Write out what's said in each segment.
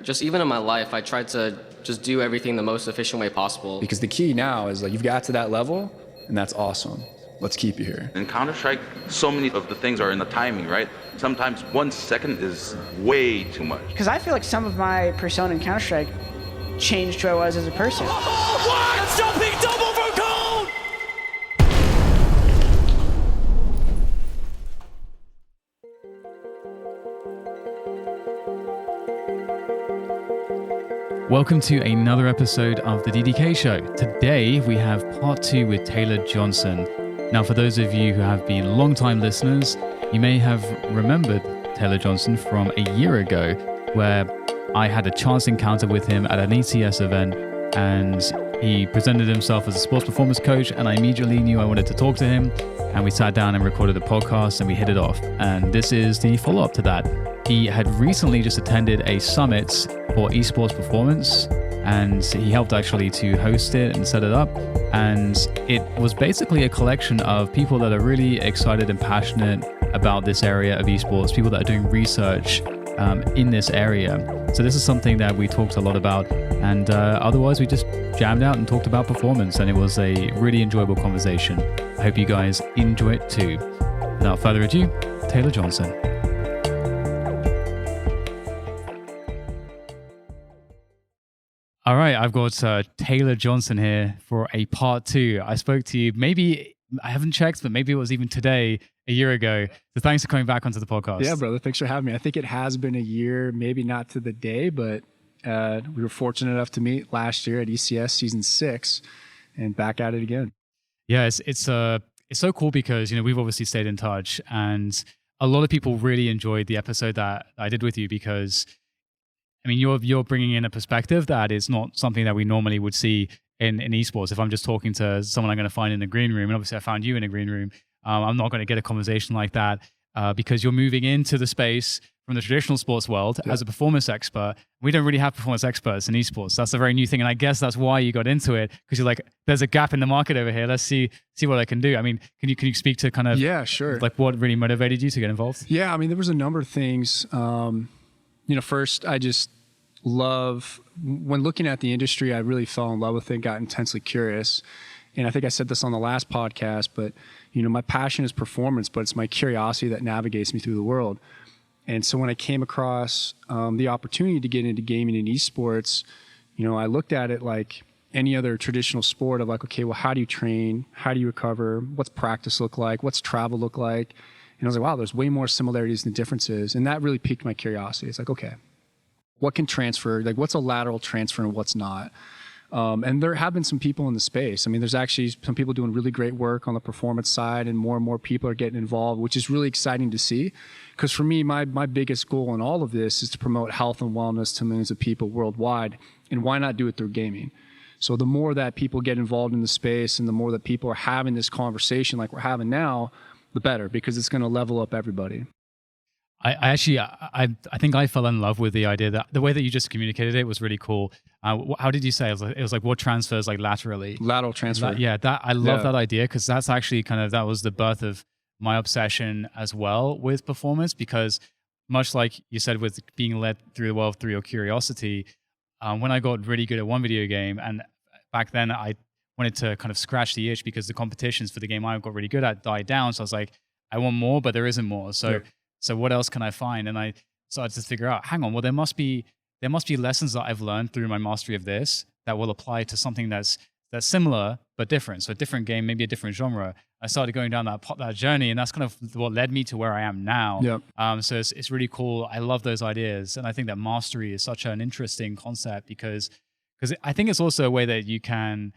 Just even in my life, I tried to just do everything the most efficient way possible. Because the key now is like you've got to that level, and that's awesome. Let's keep you here. In Counter-Strike, so many of the things are in the timing, right? Sometimes 1 second is way too much. Because I feel like some of my persona in Counter-Strike changed who I was as a person. Oh, what? Jumping double for gold! Welcome to another episode of the DDK Show. Today we have part 2 with Taylor Johnson. Now, for those of you who have been long-time listeners, you may have remembered Taylor Johnson from a year ago, where I had a chance encounter with him at an ECS event, and he presented himself as a sports performance coach, and I immediately knew I wanted to talk to him, and we sat down and recorded a podcast, and we hit it off. And this is the follow-up to that. He had recently just attended a summit for esports performance, and he helped actually to host it and set it up. And it was basically a collection of people that are really excited and passionate about this area of esports, people that are doing research in this area. So this is something that we talked a lot about, and otherwise we just jammed out and talked about performance, and it was a really enjoyable conversation. I hope you guys enjoy it too. Without further ado, Taylor Johnson. All right, I've got Taylor Johnson here for a part 2. I spoke to you, maybe, I haven't checked, but maybe it was even today, a year ago. So thanks for coming back onto the podcast. Yeah, brother, thanks for having me. I think it has been a year, maybe not to the day, but we were fortunate enough to meet last year at ECS Season 6 and back at it again. Yeah, it's so cool because, you know, we've obviously stayed in touch, and a lot of people really enjoyed the episode that I did with you because, I mean, you're bringing in a perspective that is not something that we normally would see in esports. If I'm just talking to someone I'm going to find in the green room, and obviously I found you in a green room, I'm not going to get a conversation like that because you're moving into the space from the traditional sports world as a performance expert. We don't really have performance experts in esports. That's a very new thing, and I guess that's why you got into it, because you're like, there's a gap in the market over here. Let's see what I can do. I mean, can you speak to kind of like what really motivated you to get involved? Yeah, I mean, there was a number of things. First, I just love, when looking at the industry, I really fell in love with it, got intensely curious. And I think I said this on the last podcast, but, you know, my passion is performance, but it's my curiosity that navigates me through the world. And so when I came across the opportunity to get into gaming and esports, you know, I looked at it like any other traditional sport of like, okay, well, how do you train? How do you recover? What's practice look like? What's travel look like? And I was like, wow, there's way more similarities than differences. And that really piqued my curiosity. It's like, okay, what can transfer? Like, what's a lateral transfer and what's not? And there have been some people in the space. I mean, there's actually some people doing really great work on the performance side, and more people are getting involved, which is really exciting to see. Because for me, my biggest goal in all of this is to promote health and wellness to millions of people worldwide. And why not do it through gaming? So the more that people get involved in the space and the more that people are having this conversation like we're having now, the better, because it's going to level up everybody. I think I fell in love with the idea that the way that you just communicated it was really cool. How did you say it was like what transfers like laterally? Lateral transfer. I love that idea, because that's actually that was the birth of my obsession as well with performance, because much like you said with being led through the world through your curiosity, when I got really good at one video game, and back then I wanted to kind of scratch the itch because the competitions for the game I got really good at died down. So I was like, I want more, but there isn't more. So what else can I find? And I started to figure out, hang on, well, there must be lessons that I've learned through my mastery of this that will apply to something that's similar but different. So a different game, maybe a different genre. I started going down that journey, and that's kind of what led me to where I am now. Yep. So it's really cool. I love those ideas, and I think that mastery is such an interesting concept because I think it's also a way that you can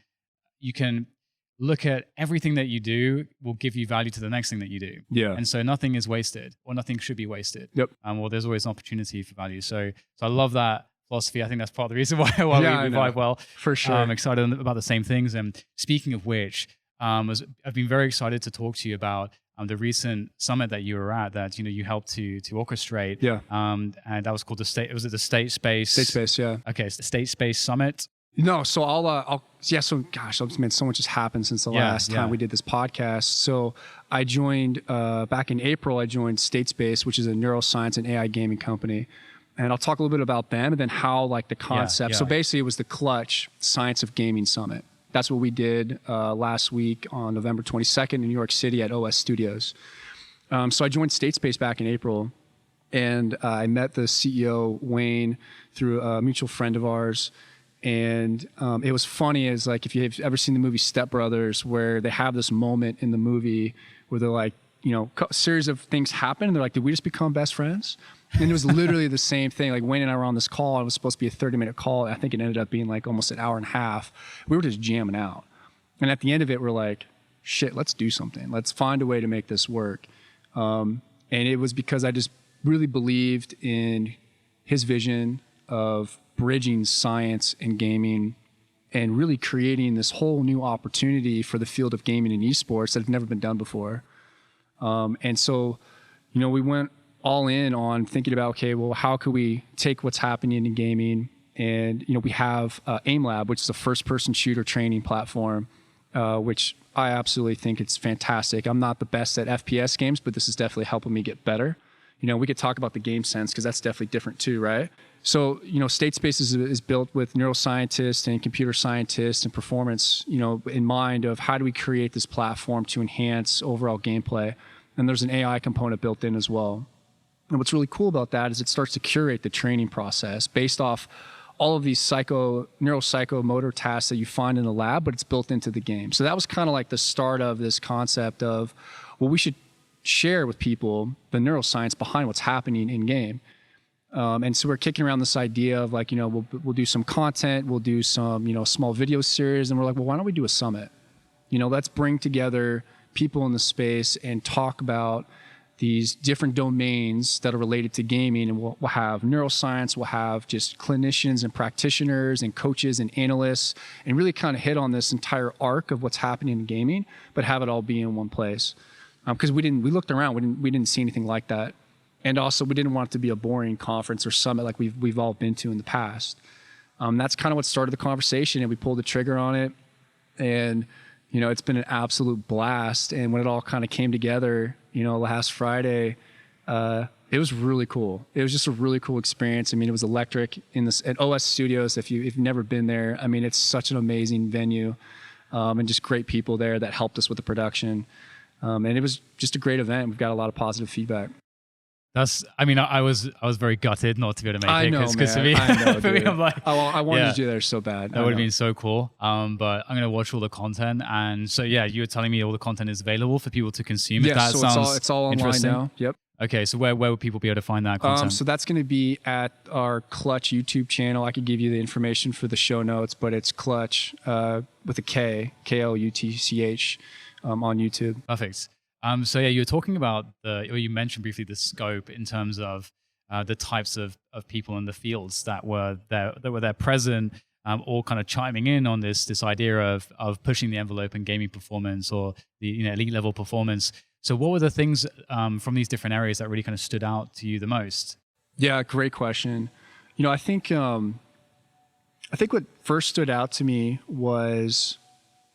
look at everything that you do will give you value to the next thing that you do. Yeah. And so nothing is wasted, or nothing should be wasted. Yep. Well, there's always an opportunity for value. So I love that philosophy. I think that's part of the reason why we vibe well. For sure. I'm excited about the same things. And speaking of which, I've been very excited to talk to you about the recent summit that you were at, that you helped to orchestrate. Yeah. And that was called the State Space? State Space, yeah. Okay, it's the State Space Summit. No, so so much has happened since the last time we did this podcast. So I joined, back in April, I joined State Space, which is a neuroscience and AI gaming company. And I'll talk a little bit about them and then how like the concept. Yeah. So basically it was the Clutch Science of Gaming Summit. That's what we did last week on November 22nd in New York City at OS Studios. So I joined StateSpace back in April, and I met the CEO, Wayne, through a mutual friend of ours. And it was funny as like, if you've ever seen the movie Step Brothers, where they have this moment in the movie where they're like, a series of things happen and they're like, did we just become best friends? And it was literally the same thing. Like Wayne and I were on this call. It was supposed to be a 30-minute call. I think it ended up being like almost an hour and a half. We were just jamming out. And at the end of it, we're like, shit, let's do something. Let's find a way to make this work. And it was because I just really believed in his vision of bridging science and gaming and really creating this whole new opportunity for the field of gaming and esports that had never been done before. And so, we went all in on thinking about, okay, well, how could we take what's happening in gaming? And, we have Aim Lab, which is a first-person shooter training platform, which I absolutely think it's fantastic. I'm not the best at FPS games, but this is definitely helping me get better. We could talk about the game sense because that's definitely different too, right? So, StateSpace is built with neuroscientists and computer scientists and performance, in mind of how do we create this platform to enhance overall gameplay. And there's an AI component built in as well. And what's really cool about that is it starts to curate the training process based off all of these neuropsychomotor tasks that you find in the lab, but it's built into the game. So that was kind of like the start of this concept of, well, we should share with people the neuroscience behind what's happening in game. And so we're kicking around this idea of like, we'll do some content, we'll do some, small video series. And we're like, well, why don't we do a summit? Let's bring together people in the space and talk about these different domains that are related to gaming. And we'll have neuroscience, we'll have just clinicians and practitioners and coaches and analysts, and really kind of hit on this entire arc of what's happening in gaming, but have it all be in one place. Because we looked around, we didn't see anything like that. And also we didn't want it to be a boring conference or summit like we've all been to in the past. That's kind of what started the conversation, and we pulled the trigger on it. And, it's been an absolute blast. And when it all kind of came together, last Friday, it was really cool. It was just a really cool experience. I mean, it was electric at OS Studios. If you've never been there, I mean, it's such an amazing venue, and just great people there that helped us with the production. And it was just a great event. We've got a lot of positive feedback. I was very gutted not to be able to make it. I know, man. For me, I'm like, I wanted you there so bad. That would have been so cool. But I'm going to watch all the content. And so, yeah, you were telling me all the content is available for people to consume. Yeah, that so sounds it's all online now. Yep. Okay, so where would people be able to find that content? So that's going to be at our Clutch YouTube channel. I could give you the information for the show notes, but it's Clutch with a K, KLUTCH on YouTube. Perfect. So yeah, you were talking about or you mentioned briefly the scope in terms of the types of people in the fields that were there present, all kind of chiming in on this idea of pushing the envelope in gaming performance or the elite level performance. So what were the things from these different areas that really kind of stood out to you the most? Yeah, great question. I think what first stood out to me was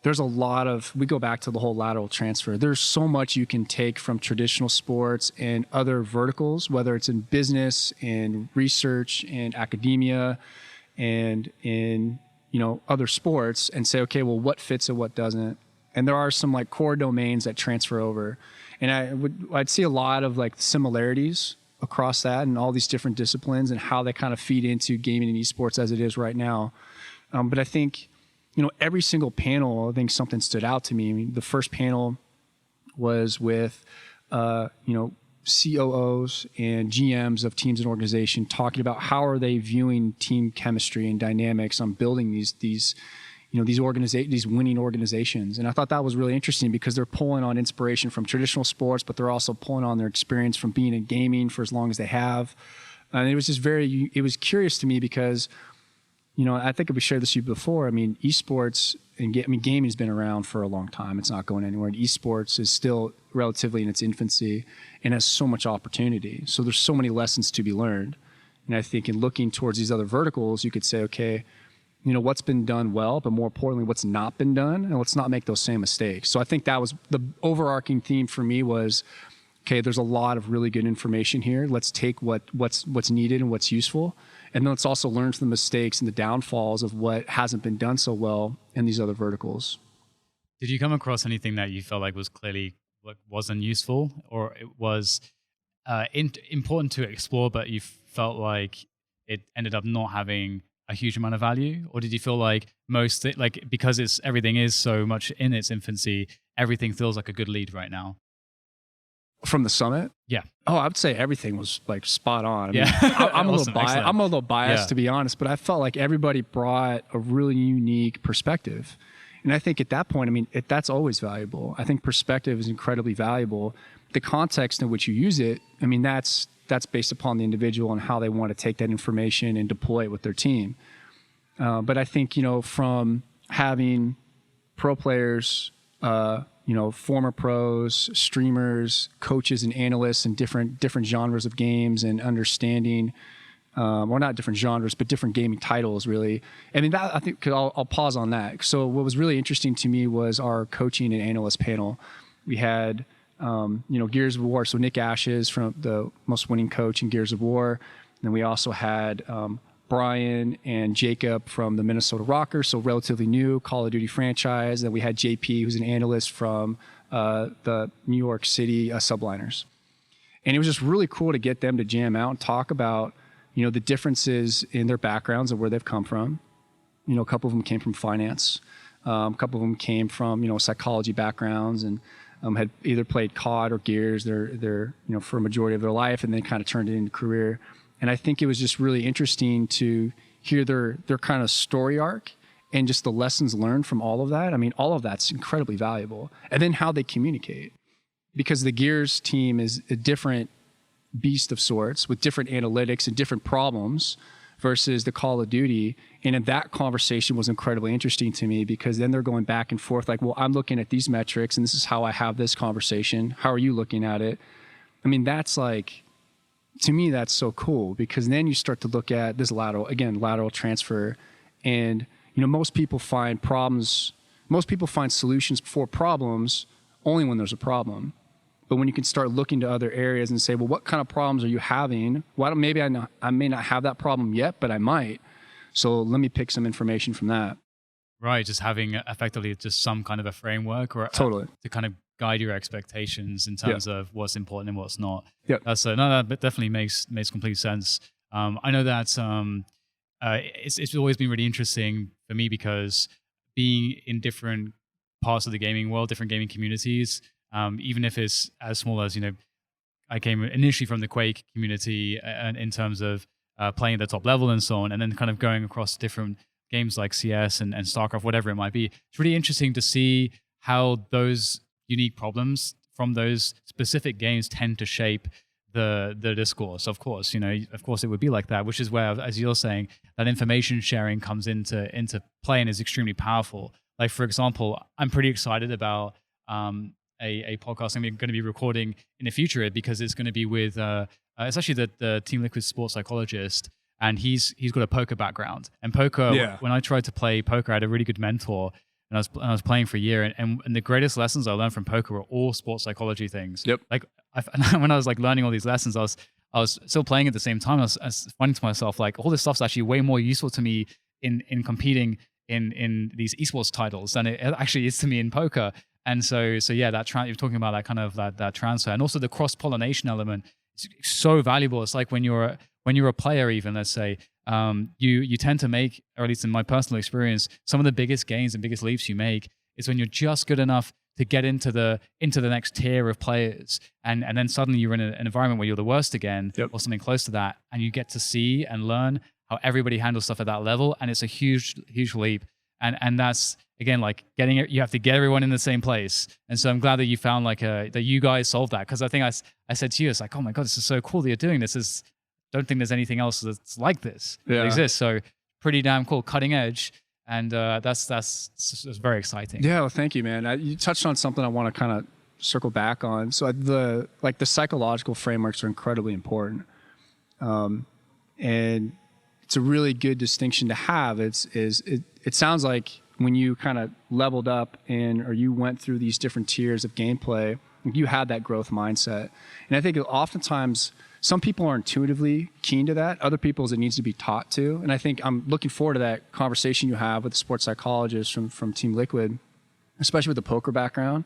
there's a lot we go back to the whole lateral transfer. There's so much you can take from traditional sports and other verticals, whether it's in business and research and academia and in, other sports, and say, okay, well, what fits and what doesn't? And there are some like core domains that transfer over. And I'd see a lot of like similarities across that and all these different disciplines and how they kind of feed into gaming and esports as it is right now. But I think, every single panel, I think something stood out to me. I mean, the first panel was with, COOs and GMs of teams and organizations talking about how are they viewing team chemistry and dynamics on building these winning organizations. And I thought that was really interesting because they're pulling on inspiration from traditional sports, but they're also pulling on their experience from being in gaming for as long as they have. And it was just it was curious to me because, I think we shared this with you before. I mean, esports and gaming has been around for a long time. It's not going anywhere. And esports is still relatively in its infancy and has so much opportunity. So there's so many lessons to be learned. And I think in looking towards these other verticals, you could say, okay, what's been done well, but more importantly, what's not been done, and let's not make those same mistakes. So I think that was the overarching theme for me was okay, there's a lot of really good information here. Let's take what's needed and what's useful. And then let's also learn from the mistakes and the downfalls of what hasn't been done so well in these other verticals. Did you come across anything that you felt like was clearly wasn't useful, or it was important to explore, but you felt like it ended up not having a huge amount of value? Or did you feel like because everything is so much in its infancy, everything feels like a good lead right now? From the summit? Yeah. Oh, I would say everything was like spot on. Yeah. I'm Awesome. a little biased, Yeah. to be honest, but I felt like everybody brought a really unique perspective. And I think at that point, that's always valuable. I think perspective is incredibly valuable. The context in which you use it, that's based upon the individual and how they want to take that information and deploy it with their team. But I think, from having pro players, former pros, streamers, coaches, and analysts in different genres of games, and understanding, or not different genres, but different gaming titles, really. I think, because I'll pause on that. So what was really interesting to me was our coaching and analyst panel. We had, Gears of War. So Nick Ashes, from the most winning coach in Gears of War. And then we also had Brian and Jacob from the Minnesota Rockers, so relatively new Call of Duty franchise. Then we had JP, who's an analyst from the New York City Subliners. And it was just really cool to get them to jam out and talk about, the differences in their backgrounds and where they've come from. A couple of them came from finance. A couple of them came from, psychology backgrounds, and had either played COD or Gears they're for a majority of their life, and then kind of turned it into career. And I think it was just really interesting to hear their kind of story arc and just the lessons learned from all of that. All of that's incredibly valuable. And then how they communicate. Because the Gears team is a different beast of sorts with different analytics and different problems versus the Call of Duty. And that conversation was incredibly interesting to me, because then they're going back and forth like, well, I'm looking at these metrics and this is how I have this conversation. How are you looking at it? That's like, to me, that's so cool, because then you start to look at this lateral transfer. And, most people find solutions for problems only when there's a problem. But when you can start looking to other areas and say, well, what kind of problems are you having? Maybe I may not have that problem yet, but I might. So let me pick some information from that. Right. Just having effectively just some kind of a framework or totally to kind of guide your expectations in terms of what's important and what's not. Yeah. That definitely makes complete sense. I know that it's always been really interesting for me, because being in different parts of the gaming world, different gaming communities, even if it's as small as, I came initially from the Quake community and in terms of playing at the top level and so on, and then kind of going across different games like CS and StarCraft, whatever it might be. It's really interesting to see how those unique problems from those specific games tend to shape the discourse. Of course, it would be like that, which is where, as you're saying, that information sharing comes into play and is extremely powerful. Like, for example, I'm pretty excited about a podcast I'm going to be recording in the future, because it's going to be with it's actually the Team Liquid sports psychologist, and he's got a poker background. And poker, when I tried to play poker, I had a really good mentor, and I was playing for a year, and the greatest lessons I learned from poker were all sports psychology things. Yep. Like when I was like learning all these lessons, I was still playing at the same time. I was finding to myself like, all this stuff's actually way more useful to me in competing in these esports titles than it actually is to me in poker. And so yeah, you're talking about that kind of that transfer, and also the cross-pollination element is so valuable. It's like when you're a player, even, let's say, you tend to make, or at least in my personal experience, some of the biggest gains and biggest leaps you make is when you're just good enough to get into the next tier of players, and then suddenly you're in an environment where you're the worst again, or something close to that, and you get to see and learn how everybody handles stuff at that level, and it's a huge leap. And that's, again, like you have to get everyone in the same place. And so I'm glad that you found that you guys solved that. Because I think I said to you, it's like, oh my God, this is so cool that you're doing this. Don't think there's anything else that's like this that exists. So pretty damn cool, cutting edge. And that's very exciting. Yeah, well, thank you, man. You touched on something I want to kind of circle back on. So the psychological frameworks are incredibly important. And it's a really good distinction to have. It sounds like when you kind of leveled up or you went through these different tiers of gameplay, You had that growth mindset. And I think oftentimes some people are intuitively keen to that. Other people's it needs to be taught to. And I think I'm looking forward to that conversation you have with the sports psychologist from Team Liquid, especially with the poker background.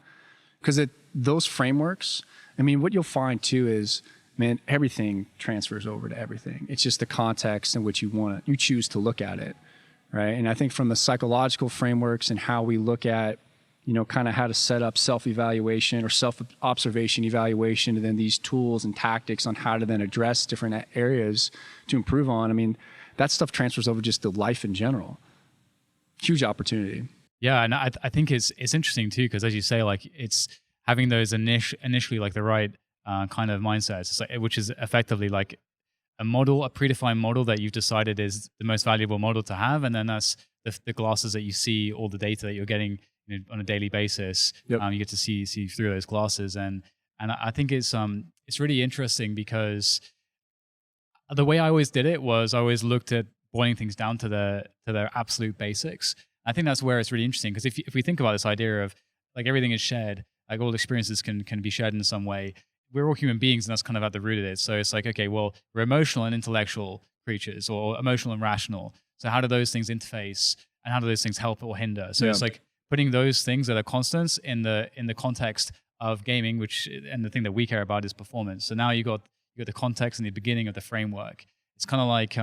Because those frameworks, I mean, what you'll find too is, man, everything transfers over to everything. It's just the context in which you choose to look at it, right? And I think from the psychological frameworks and how we look at, kind of how to set up self-evaluation or self-observation evaluation, and then these tools and tactics on how to then address different areas to improve on. I mean, that stuff transfers over just to life in general. Huge opportunity. Yeah, and I think it's interesting too, because as you say, like it's having those initially like the right kind of mindsets, which is effectively like a predefined model that you've decided is the most valuable model to have, and then that's the glasses that you see all the data that you're getting on a daily basis. Yep. You get to see through those glasses, and I think it's really interesting because the way I always did it was I always looked at boiling things down to their absolute basics. I think that's where it's really interesting, because if we think about this idea of like everything is shared, like all experiences can be shared in some way. We're all human beings, and that's kind of at the root of it. So it's like, okay, well, we're emotional and intellectual creatures, or emotional and rational. So how do those things interface, and how do those things help or hinder? So it's like putting those things that are constants in the context of gaming, and the thing that we care about is performance. So now you got the context in the beginning of the framework. It's kind of like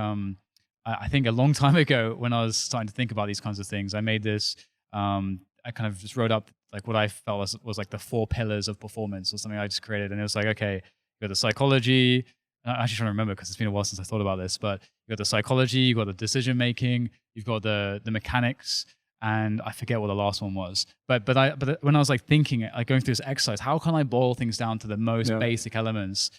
I think a long time ago when I was starting to think about these kinds of things, I made this. I kind of just wrote up like what I felt was like the 4 pillars of performance, or something I just created, and it was like, okay, you got the psychology. I'm actually trying to remember because it's been a while since I thought about this, but you got the psychology, you got the decision making, you've got the mechanics, and I forget what the last one was. But when I was like thinking, like going through this exercise, how can I boil things down to the most basic elements?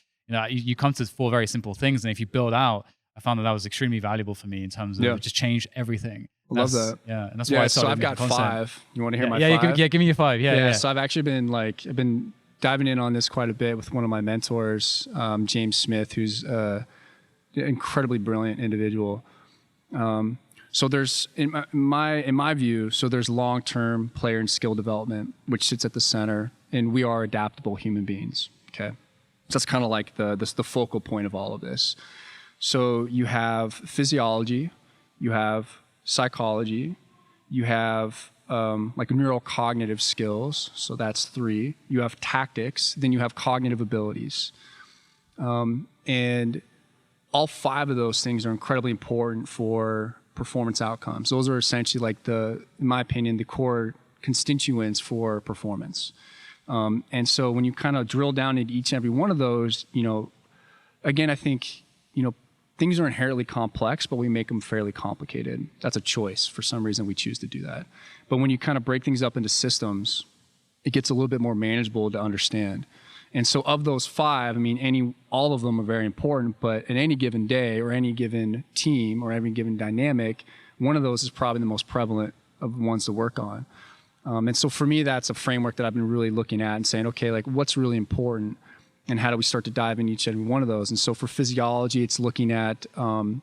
You come to 4 very simple things, and if you build out, I found that was extremely valuable for me in terms of it just changed everything. I love that. Yeah, and that's why I started. So I've got 5. You want to hear my 5? Yeah, give me your 5. Yeah. So I've actually been diving in on this quite a bit with one of my mentors, James Smith, who's an incredibly brilliant individual. So there's in my view, so there's long-term player and skill development, which sits at the center, and we are adaptable human beings. Okay, so that's kind of like the focal point of all of this. So you have physiology, you have psychology, you have like neurocognitive skills. So that's 3. You have tactics, then you have cognitive abilities. And all 5 of those things are incredibly important for performance outcomes. Those are essentially like in my opinion, the core constituents for performance. And so when you kind of drill down into each and every one of those, again, I think, things are inherently complex, but we make them fairly complicated. That's a choice. For some reason, we choose to do that. But when you kind of break things up into systems, it gets a little bit more manageable to understand. And so of those 5, I mean, all of them are very important, but in any given day or any given team or every given dynamic, one of those is probably the most prevalent of ones to work on. And so for me, that's a framework that I've been really looking at and saying, okay, like what's really important? And how do we start to dive into each and every one of those? And so for physiology, it's looking at, the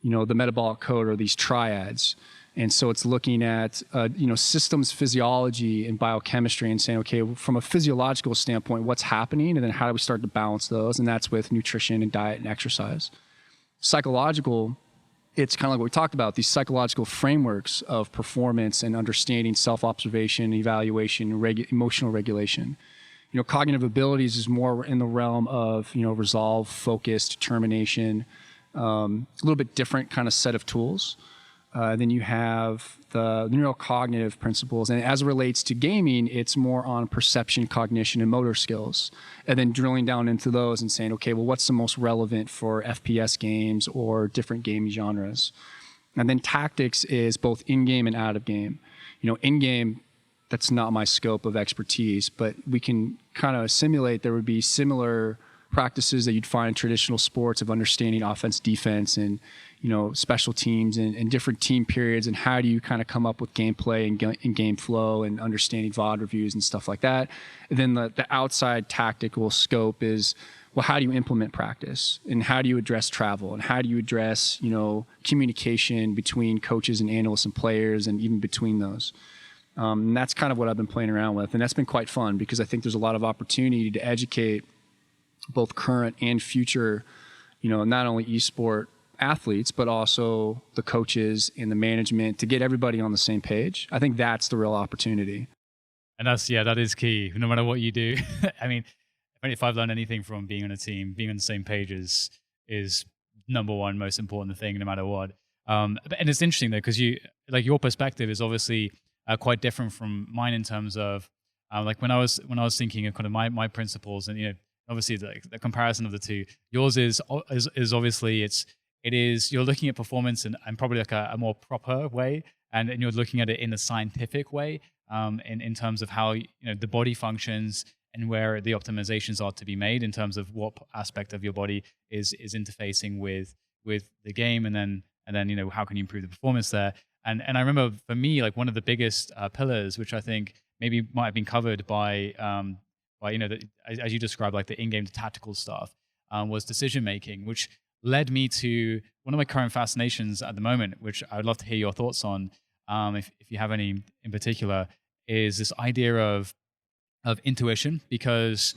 metabolic code, or these triads. And so it's looking at, systems physiology and biochemistry, and saying, okay, from a physiological standpoint, what's happening? And then how do we start to balance those? And that's with nutrition and diet and exercise. Psychological, it's kind of like what we talked about, these psychological frameworks of performance and understanding, self-observation, evaluation, emotional regulation. Cognitive abilities is more in the realm of, resolve, focus, determination, a little bit different kind of set of tools. Then you have the neurocognitive principles. And as it relates to gaming, it's more on perception, cognition, and motor skills. And then drilling down into those and saying, okay, well, what's the most relevant for FPS games or different game genres? And then tactics is both in-game and out-of-game. In-game, that's not my scope of expertise, but we can kind of simulate there would be similar practices that you'd find in traditional sports of understanding offense, defense, and special teams and different team periods, and how do you kind of come up with gameplay and game flow and understanding VOD reviews and stuff like that. And then the outside tactical scope is, well, how do you implement practice, and how do you address travel, and how do you address communication between coaches and analysts and players, and even between those. And that's kind of what I've been playing around with. And that's been quite fun because I think there's a lot of opportunity to educate both current and future, not only esport athletes, but also the coaches and the management to get everybody on the same page. I think that's the real opportunity. And that is key. No matter what you do. I mean, if I've learned anything from being on a team, being on the same page is number one most important thing, no matter what. And it's interesting though, because your perspective is obviously quite different from mine in terms of like when I was thinking of kind of my principles, and obviously the comparison of the two. Yours is obviously you're looking at performance and probably like a more proper way, and you're looking at it in a scientific way, in terms of how the body functions and where the optimizations are to be made in terms of what aspect of your body is interfacing with the game, and then how can you improve the performance there. And I remember for me, like one of the biggest pillars, which I think maybe might have been covered by as you described, like the in-game to tactical stuff, was decision making, which led me to one of my current fascinations at the moment, which I would love to hear your thoughts on, if you have any in particular, is this idea of intuition, because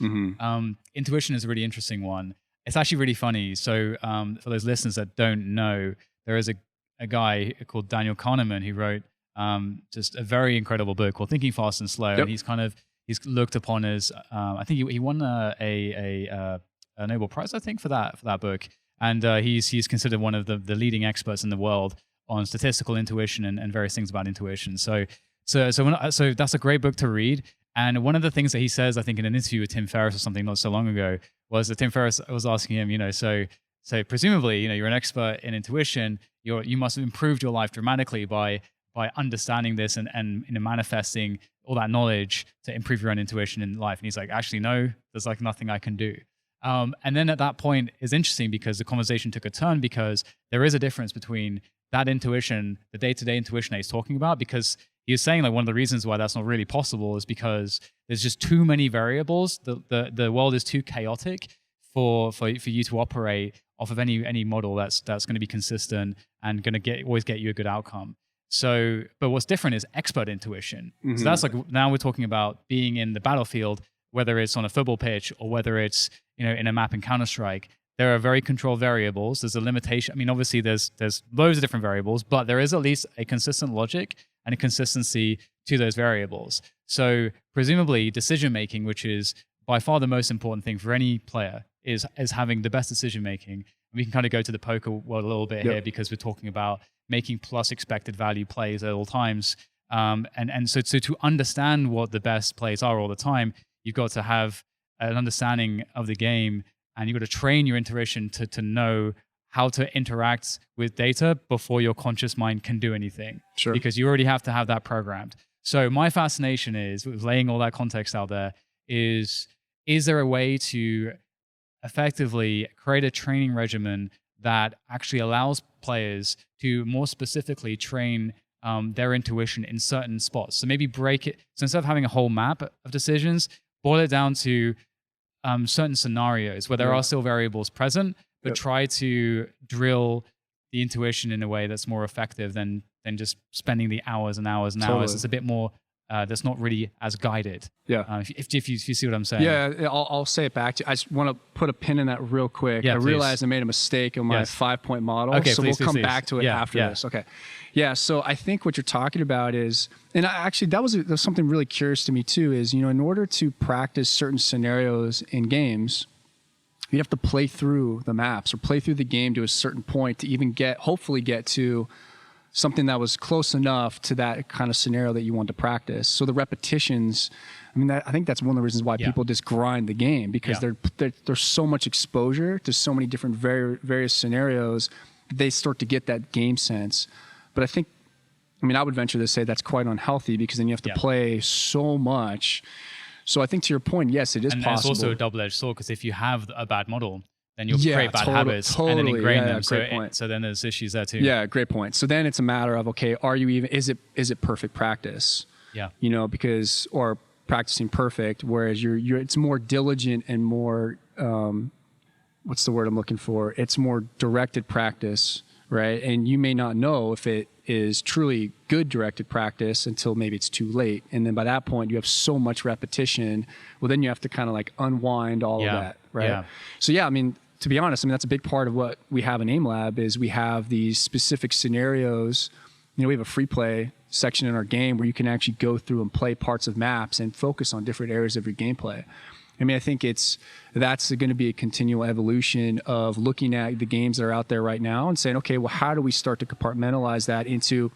intuition is a really interesting one. It's actually really funny. So for those listeners that don't know, there is a guy called Daniel Kahneman who wrote just a very incredible book called Thinking Fast and Slow. Yep. And he's looked upon as I think he won a Nobel Prize, I think, for that book. And he's considered one of the leading experts in the world on statistical intuition and various things about intuition. So that's a great book to read. And one of the things that he says, I think in an interview with Tim Ferriss or something not so long ago, was that Tim Ferriss was asking him, so presumably, you're an expert in intuition. You must have improved your life dramatically by understanding this and manifesting all that knowledge to improve your own intuition in life. And he's like, actually, no, there's like nothing I can do. And then at that point is interesting because the conversation took a turn, because there is a difference between that intuition, the day-to-day intuition that he's talking about, because he was saying like one of the reasons why that's not really possible is because there's just too many variables. The world is too chaotic for you to operate off of any model that's going to be consistent and going to always get you a good outcome. So, but what's different is expert intuition. Mm-hmm. So that's like, now we're talking about being in the battlefield, whether it's on a football pitch or whether it's in a map in Counter-Strike. There are very controlled variables. There's a limitation. I mean, obviously there's loads of different variables, but there is at least a consistent logic and a consistency to those variables. So presumably decision making, which is by far the most important thing for any player, is having the best decision making. We can kind of go to the poker world a little bit here, because we're talking about making plus expected value plays at all times. And so to understand what the best plays are all the time, you've got to have an understanding of the game, and you've got to train your intuition to know how to interact with data before your conscious mind can do anything. Sure. Because you already have to have that programmed. So my fascination is, with laying all that context out there, is there a way to effectively create a training regimen that actually allows players to more specifically train their intuition in certain spots? So maybe break it, so instead of having a whole map of decisions, boil it down to certain scenarios where there are still variables present, but try to drill the intuition in a way that's more effective than just spending the hours and hours and hours. It's a bit more that's not really as guided. Yeah. If you see what I'm saying. Yeah, I'll say it back to you. I just want to put a pin in that real quick. I realized I made a mistake in my 5-point model. Okay, so we'll come back to it after this. Okay. Yeah, so I think what you're talking about is, and actually that was something really curious to me too, is, in order to practice certain scenarios in games, you'd have to play through the maps or play through the game to a certain point to even hopefully get to something that was close enough to that kind of scenario that you want to practice. So the repetitions, I think that's one of the reasons why people just grind the game, because there's so much exposure to so many different various scenarios, they start to get that game sense. But I would venture to say that's quite unhealthy, because then you have to play so much. So I think to your point, yes, it is possible. And it's also a double-edged sword, because if you have a bad model, then you'll create bad habits and then ingrain them. So then there's issues there too. Yeah, great point. So then it's a matter of, okay, is it perfect practice? Yeah. Because, or practicing perfect, whereas it's more diligent and more, what's the word I'm looking for? It's more directed practice, right? And you may not know if it is truly good directed practice until maybe it's too late. And then by that point, you have so much repetition. Well, then you have to kind of like unwind all of that, right? Yeah. So yeah, I mean, to be honest, I mean, that's a big part of what we have in Aim Lab is we have these specific scenarios. You know, we have a free play section in our game where you can actually go through and play parts of maps and focus on different areas of your gameplay. I mean, I think that's going to be a continual evolution of looking at the games that are out there right now and saying, okay, well, how do we start to compartmentalize that into,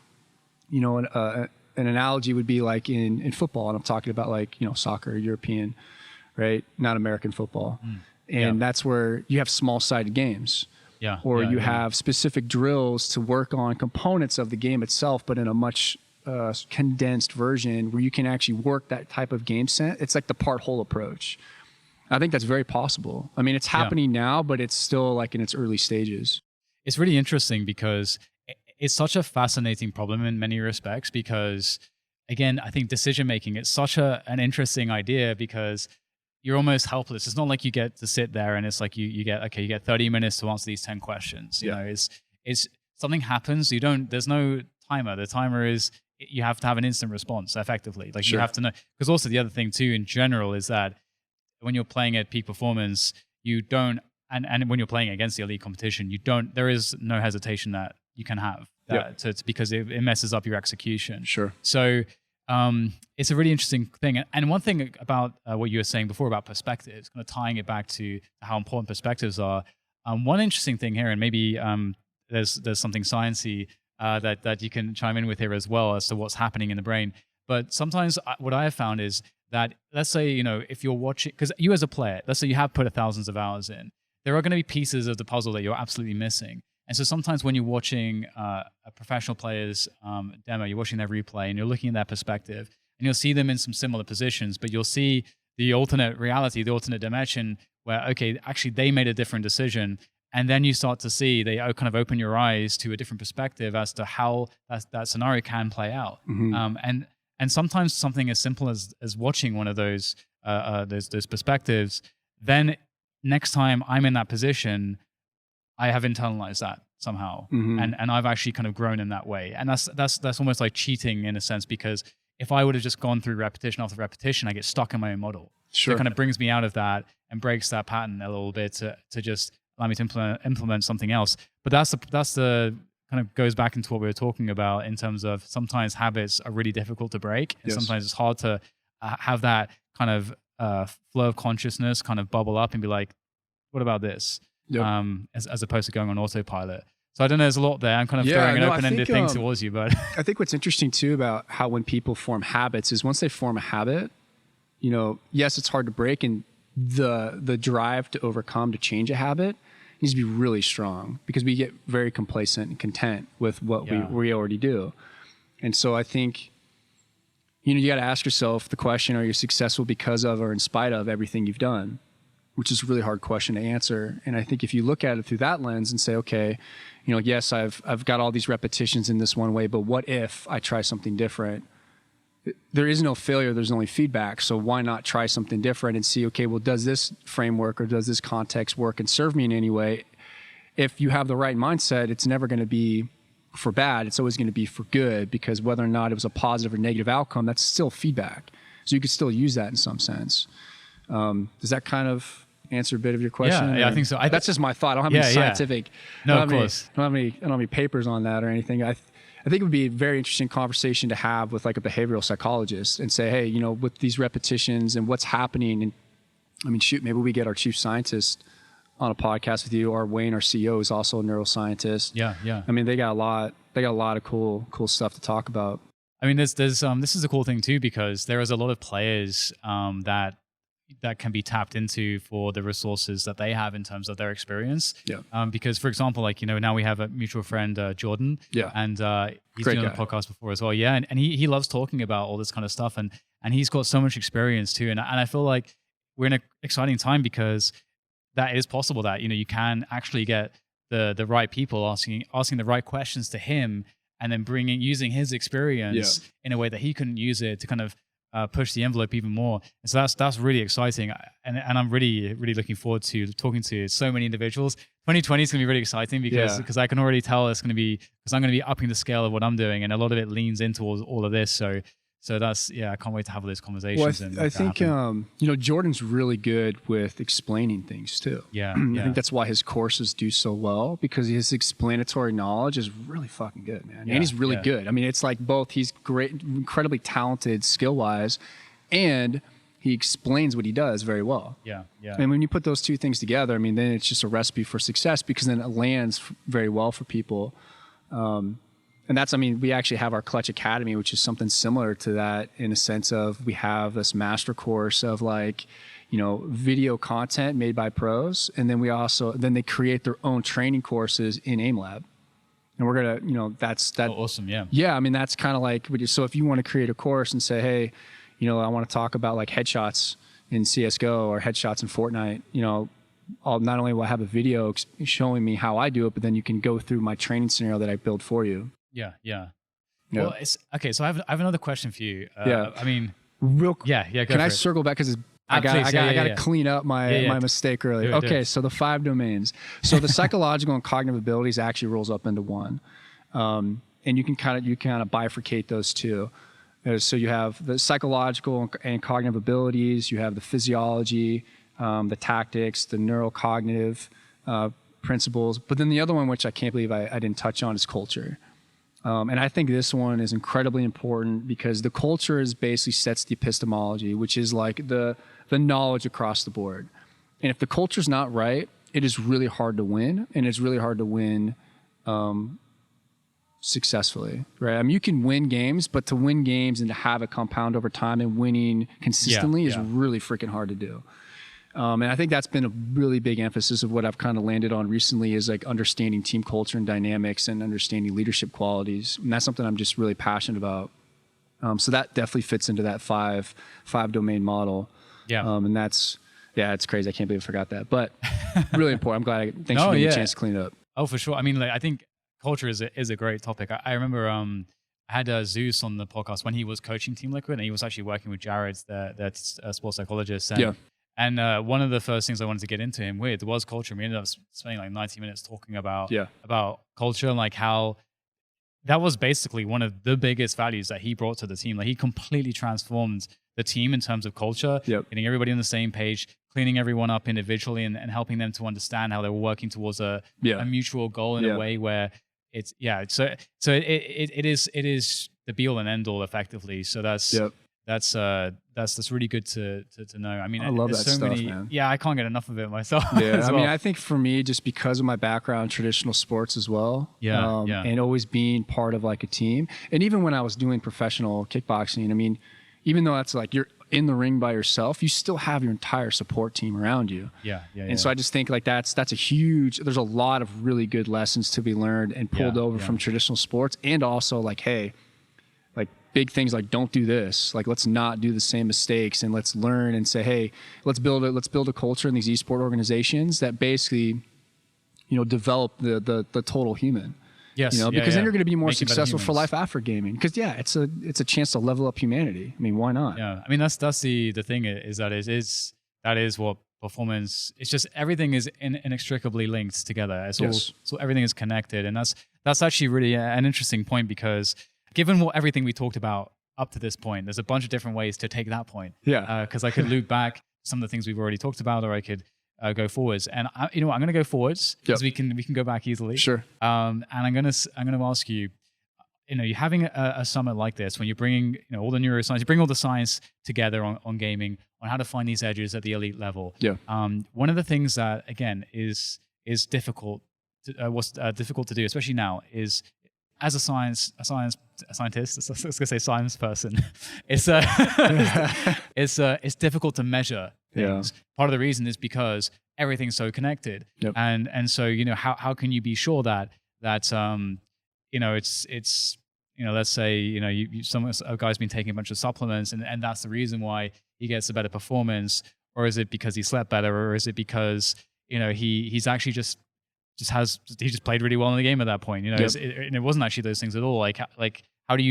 you know, an analogy would be like in football, and I'm talking about like, you know, soccer, European, right? Not American football. And that's where you have small-sided games. Yeah. Or you have specific drills to work on components of the game itself, but in a much condensed version where you can actually work that type of game set. It's like the part whole approach. I think that's very possible. I mean, it's happening now, but it's still like in its early stages. It's really interesting because it's such a fascinating problem in many respects because, again, I think decision-making, it's such an interesting idea because you're almost helpless. It's not like you get to sit there and it's like you get 30 minutes to answer these 10 questions. You know, it's something happens. There's no timer. The timer is, you have to have an instant response effectively. Like you have to know, because also the other thing too, in general, is that when you're playing at peak performance, you don't, and when you're playing against the elite competition, there is no hesitation that you can have it's because it messes up your execution. Sure. So it's a really interesting thing. And one thing about what you were saying before about perspectives, kind of tying it back to how important perspectives are. One interesting thing here, and maybe there's something sciencey that you can chime in with here as well as to what's happening in the brain. But sometimes what I have found is that, let's say, you know, if you're watching, because you as a player, let's say you have put thousands of hours in, there are going to be pieces of the puzzle that you're absolutely missing. And so sometimes when you're watching a professional player's demo, you're watching their replay and you're looking at their perspective and you'll see them in some similar positions, but you'll see the alternate reality, the alternate dimension where, okay, actually they made a different decision. And then you start to see, they kind of open your eyes to a different perspective as to how that scenario can play out. And sometimes something as simple as watching one of those perspectives, then next time I'm in that position, I have internalized that somehow, and I've actually kind of grown in that way. And that's almost like cheating in a sense, because if I would have just gone through repetition after repetition, I get stuck in my own model. So it kind of brings me out of that and breaks that pattern a little bit to just allow me to implement something else. But that's the kind of goes back into what we were talking about in terms of sometimes habits are really difficult to break, and sometimes it's hard to have that kind of flow of consciousness kind of bubble up and be like, what about this? As opposed to going on autopilot. So I don't know, there's a lot there. I'm kind of throwing an open-ended thing towards you, but I think what's interesting too about how when people form habits is once they form a habit, you know, yes, it's hard to break, and the drive to overcome, to change a habit needs to be really strong because we get very complacent and content with what we already do. And so I think, you know, you got to ask yourself the question, are you successful because of or in spite of everything you've done? Which is a really hard question to answer. And I think if you look at it through that lens and say, okay, you know, yes, I've got all these repetitions in this one way, but what if I try something different? There is no failure, there's only feedback. So why not try something different and see, okay, well, does this framework or does this context work and serve me in any way? If you have the right mindset, it's never going to be for bad. It's always going to be for good, because whether or not it was a positive or negative outcome, that's still feedback. So you could still use that in some sense. Does that kind of answer a bit of your question? Yeah, I think so. That's just my thought. I don't have any scientific. No, of course. I don't have any papers on that or anything. I think it would be a very interesting conversation to have with like a behavioral psychologist and say, hey, you know, with these repetitions and what's happening, and I mean, shoot, maybe we get our chief scientist on a podcast with you, or Wayne, our CEO, is also a neuroscientist. Yeah. I mean, they got a lot of cool stuff to talk about. I mean, there's this is a cool thing too, because there is a lot of players that can be tapped into for the resources that they have in terms of their experience. Because, for example, like, you know, now we have a mutual friend, Jordan. And he's been on the podcast before as well. And he loves talking about all this kind of stuff. And he's got so much experience too. And I feel like we're in an exciting time because that is possible, that, you know, you can actually get the right people asking the right questions to him, and then using his experience in a way that he couldn't use it to kind of push the envelope even more. And so that's really exciting. And I'm really, really looking forward to talking to so many individuals. 2020 is going to be really exciting because I can already tell it's going to be, because I'm going to be upping the scale of what I'm doing. And a lot of it leans into all of this. So that's, I can't wait to have all those conversations. Well, I think, Jordan's really good with explaining things too. Yeah. I think that's why his courses do so well, because his explanatory knowledge is really fucking good, man. And he's really good. I mean, it's like both, he's great, incredibly talented skill wise, and he explains what he does very well. Yeah. And when you put those two things together, I mean, then it's just a recipe for success, because then it lands very well for people. And that's, I mean, we actually have our Clutch Academy, which is something similar to that, in a sense of, we have this master course of like, video content made by pros. And then then they create their own training courses in AimLab. And we're going to, that's that. Oh, awesome. Yeah. Yeah. I mean, that's kind of like, so if you want to create a course and say, hey, I want to talk about like headshots in CSGO or headshots in Fortnite, not only will I have a video showing me how I do it, but then you can go through my training scenario that I build for you. Yeah. Well, it's okay. So I have another question for you. I mean, real. Yeah. Go Can I for it. circle back, because I got to clean up my mistake earlier. Do it. So the 5 domains. So the psychological and cognitive abilities actually rolls up into one, and you can kind of bifurcate those two. So you have the psychological and cognitive abilities. You have the physiology, the tactics, the neurocognitive principles. But then the other one, which I can't believe I didn't touch on, is culture. And I think this one is incredibly important, because the culture basically sets the epistemology, which is like the knowledge across the board. And if the culture's not right, it is really hard to win, and it's really hard to win successfully, right? I mean, you can win games, but to win games and to have it compound over time and winning consistently is really freaking hard to do. And I think that's been a really big emphasis of what I've kind of landed on recently, is like understanding team culture and dynamics and understanding leadership qualities. And that's something I'm just really passionate about. So that definitely fits into that five domain model. Yeah. And that's, it's crazy. I can't believe I forgot that, but really important. I'm glad. Thanks for giving me a chance to clean it up. Oh, for sure. I mean, I think culture is a great topic. I remember I had Zeus on the podcast when he was coaching Team Liquid, and he was actually working with Jared, that's a sports psychologist. And one of the first things I wanted to get into him with was culture. We ended up spending like 90 minutes talking about culture, and like how that was basically one of the biggest values that he brought to the team. Like, he completely transformed the team in terms of culture, getting everybody on the same page, cleaning everyone up individually, and helping them to understand how they were working towards a mutual goal in a way where it's so it is the be all and end all effectively. So that's really good to know. I mean, I love that stuff, man. Yeah, I can't get enough of it myself. Yeah, I mean, I think for me, just because of my background, traditional sports as well, and always being part of like a team, and even when I was doing professional kickboxing, I mean, even though that's like you're in the ring by yourself, you still have your entire support team around you. And so I just think like that's a huge. There's a lot of really good lessons to be learned and pulled over from traditional sports, and also like, hey, like big things like don't do this, like let's not do the same mistakes, and let's learn and say, hey, let's build a culture in these esport organizations that basically, develop the total human. Yes, because then you're going to be more successful for life after gaming. Because it's a chance to level up humanity. I mean, why not? Yeah, I mean that's the thing that is what performance. It's just everything is inextricably linked together. So everything is connected, and that's actually really an interesting point, because given everything we talked about up to this point, there's a bunch of different ways to take that point. Because I could loop back some of the things we've already talked about, or I could go forwards. And I'm going to go forwards, because we can go back easily. Sure. And I'm going to ask you, you're having a summit like this, when you're bringing, all the neuroscience, you bring all the science together on gaming, on how to find these edges at the elite level. One of the things that, again, is difficult to do, especially now, is as a scientist, I was going to say science person, it's difficult to measure things. Part of the reason is because everything's so connected, and so how can you be sure that it's let's say a guy's been taking a bunch of supplements, and that's the reason why he gets a better performance, or is it because he slept better, or is it because he's actually just played really well in the game at that point? It wasn't actually those things at all. Like how do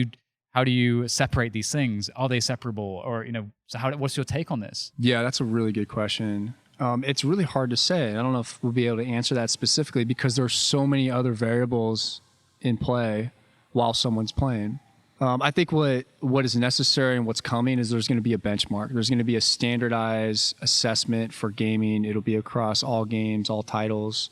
how do you separate these things? Are they separable? Or, so what's your take on this? Yeah, that's a really good question. It's really hard to say. I don't know if we'll be able to answer that specifically because there's so many other variables in play while someone's playing. I think what is necessary and what's coming is there's going to be a benchmark. There's going to be a standardized assessment for gaming. It'll be across all games, all titles,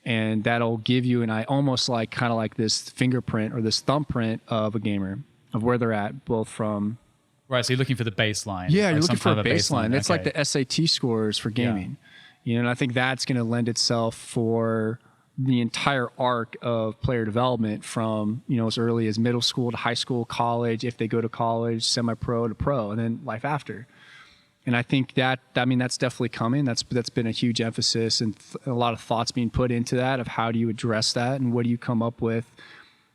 and that'll give you almost like kind of like this fingerprint or this thumbprint of a gamer, of where they're at, both from. Right, so you're looking for the baseline. Yeah, like you're looking for a baseline. It's like the SAT scores for gaming. And I think that's going to lend itself for the entire arc of player development from, as early as middle school to high school, college, if they go to college, semi-pro to pro, and then life after. And I think that's definitely coming. That's been a huge emphasis and a lot of thoughts being put into that of how do you address that and what do you come up with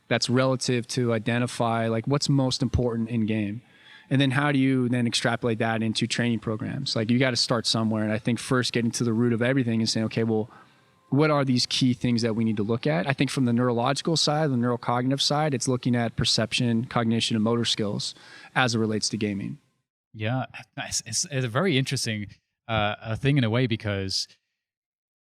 that's relative to identify like what's most important in game. And then how do you then extrapolate that into training programs? Like you got to start somewhere. And I think first getting to the root of everything and saying, okay, well, what are these key things that we need to look at? I think from the neurological side, the neurocognitive side, it's looking at perception, cognition, and motor skills as it relates to gaming. Yeah, it's a very interesting thing in a way because,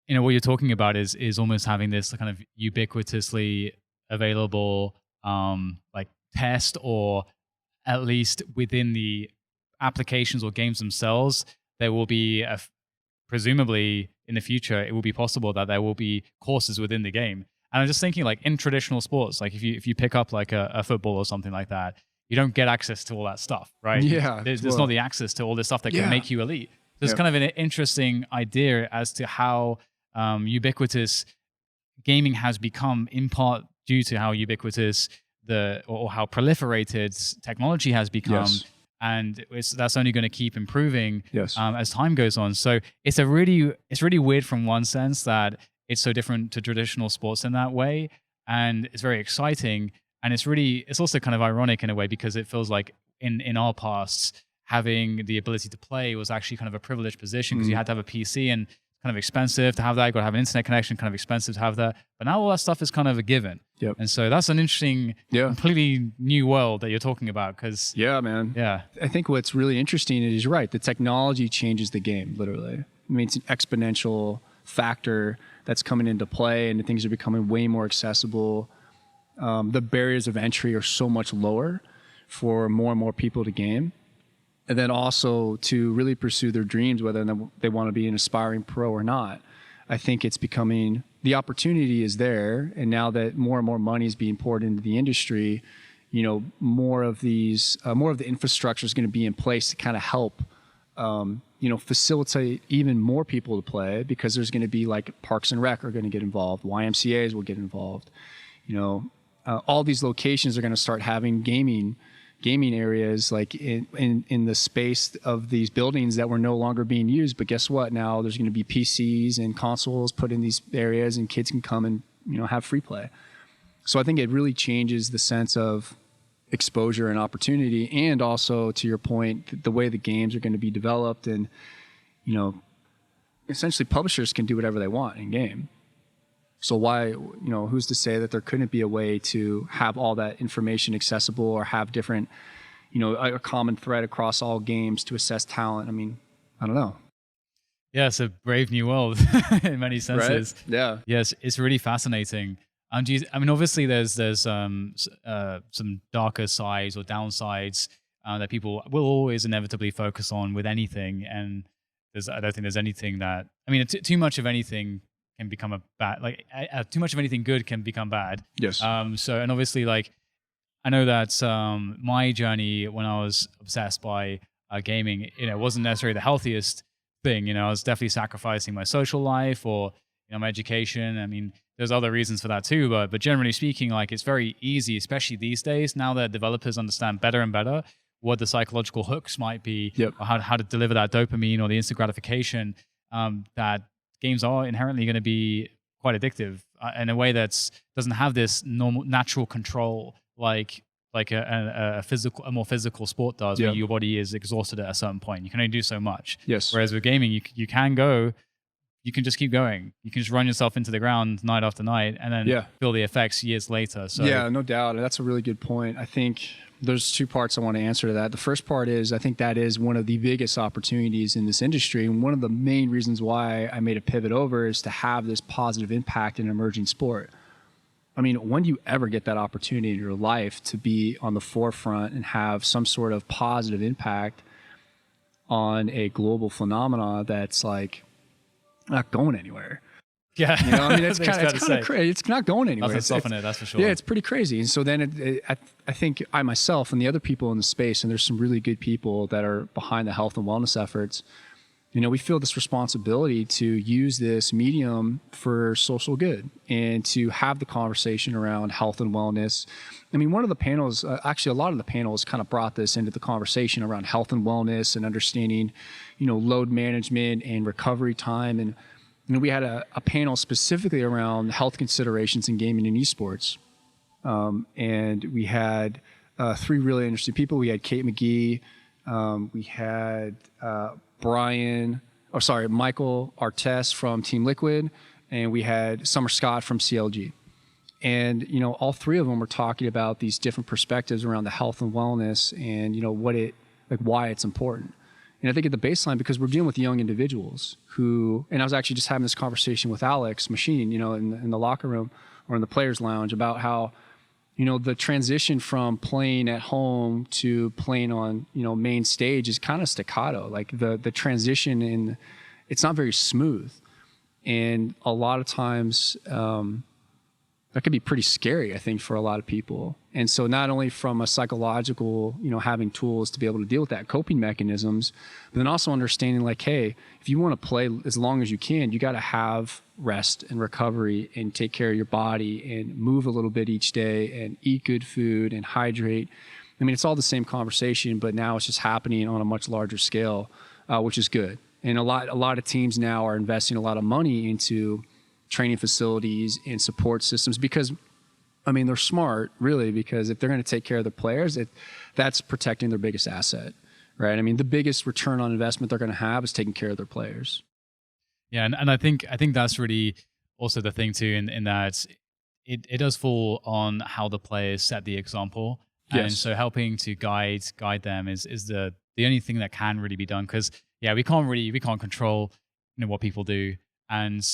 what you're talking about is almost having this kind of ubiquitously available like test, or at least within the applications or games themselves, there will be presumably in the future, it will be possible that there will be courses within the game. And I'm just thinking like in traditional sports, like if you pick up like a football or something like that, you don't get access to all that stuff, right? Yeah. There's not the access to all this stuff that can make you elite. There's kind of an interesting idea as to how ubiquitous gaming has become, in part due to how ubiquitous or how proliferated technology has become. Yes. And that's only going to keep improving as time goes on. So it's really weird from one sense that it's so different to traditional sports in that way, and it's very exciting. And it's also kind of ironic in a way because it feels like in our pasts, having the ability to play was actually kind of a privileged position because you had to have a PC and kind of expensive to have that. You got to have an internet connection, kind of expensive to have that. But now all that stuff is kind of a given. Yep. And so that's an interesting, completely new world that you're talking about. Because man. Yeah. I think what's really interesting is you're right. The technology changes the game, literally. I mean, it's an exponential factor that's coming into play, and things are becoming way more accessible. The barriers of entry are so much lower for more and more people to game. And then also to really pursue their dreams, whether they want to be an aspiring pro or not. I think it's becoming, the opportunity is there. And now that more and more money is being poured into the industry, more of the infrastructure is going to be in place to kind of help, facilitate even more people to play, because there's going to be like Parks and Rec are going to get involved. YMCAs will get involved. All these locations are going to start having gaming areas like in the space of these buildings that were no longer being used. But guess what? Now there's going to be PCs and consoles put in these areas, and kids can come and have free play. So I think it really changes the sense of exposure and opportunity, and also to your point, the way the games are going to be developed, and essentially publishers can do whatever they want in game. So why, who's to say that there couldn't be a way to have all that information accessible, or have different, a common thread across all games to assess talent? I mean, I don't know. Yeah, it's a brave new world in many senses. Right? Yeah. Yes, it's really fascinating. Obviously there's some darker sides or downsides that people will always inevitably focus on with anything. And I don't think there's anything that, too much of anything can become a bad, too much of anything good can become bad. Yes. And obviously, I know that my journey when I was obsessed by gaming, wasn't necessarily the healthiest thing. I was definitely sacrificing my social life or my education. There's other reasons for that too, but generally speaking, it's very easy, especially these days, now that developers understand better and better what the psychological hooks might be, or how to deliver that dopamine or the instant gratification, that games are inherently going to be quite addictive in a way that doesn't have this natural control like a more physical sport does, where your body is exhausted at a certain point. You can only do so much. Yes. Whereas with gaming, you can go you can just keep going. You can just run yourself into the ground night after night and then feel the effects years later. So yeah, no doubt. That's a really good point. I think there's two parts I want to answer to that. The first part is I think that is one of the biggest opportunities in this industry. And one of the main reasons why I made a pivot over is to have this positive impact in an emerging sport. I mean, when do you ever get that opportunity in your life to be on the forefront and have some sort of positive impact on a global phenomena that's like not going anywhere? Yeah, you know, I mean, it's kind of crazy. It's not going anywhere. Nothing's stopping it, that's for sure. Yeah, it's pretty crazy. And so then I think I myself and the other people in the space, and there's some really good people that are behind the health and wellness efforts, you know, we feel this responsibility to use this medium for social good and to have the conversation around health and wellness. I mean, one of the panels, actually a lot of the panels kind of brought this into the conversation around health and wellness and understanding, you know, load management and recovery time. And you know, we had a panel specifically around health considerations in gaming and esports. And we had three really interesting people. We had Kate McGee, we had Michael Artest from Team Liquid, and we had Summer Scott from CLG. And, you know, all three of them were talking about these different perspectives around the health and wellness and, you know, why it's important. And I think at the baseline, because we're dealing with young individuals who, and I was actually just having this conversation with Alex Machine, you know, in the locker room or in the players lounge about how, you know, the transition from playing at home to playing on, you know, main stage is kind of staccato. Like the transition it's not very smooth. And a lot of times, that could be pretty scary, I think, for a lot of people. And so not only from a psychological, you know, having tools to be able to deal with that, coping mechanisms, but then also understanding like, hey, if you want to play as long as you can, you got to have rest and recovery and take care of your body and move a little bit each day and eat good food and hydrate. I mean, it's all the same conversation, but now it's just happening on a much larger scale, which is good. And a lot of teams now are investing a lot of money into training facilities and support systems because, I mean, they're smart, really, because if they're going to take care of their players, that's protecting their biggest asset, right? I mean, the biggest return on investment they're going to have is taking care of their players. Yeah, and I think that's really also the thing too, in that it does fall on how the players set the example, and so helping to guide them is the only thing that can really be done, because we can't control, you know, what people do, and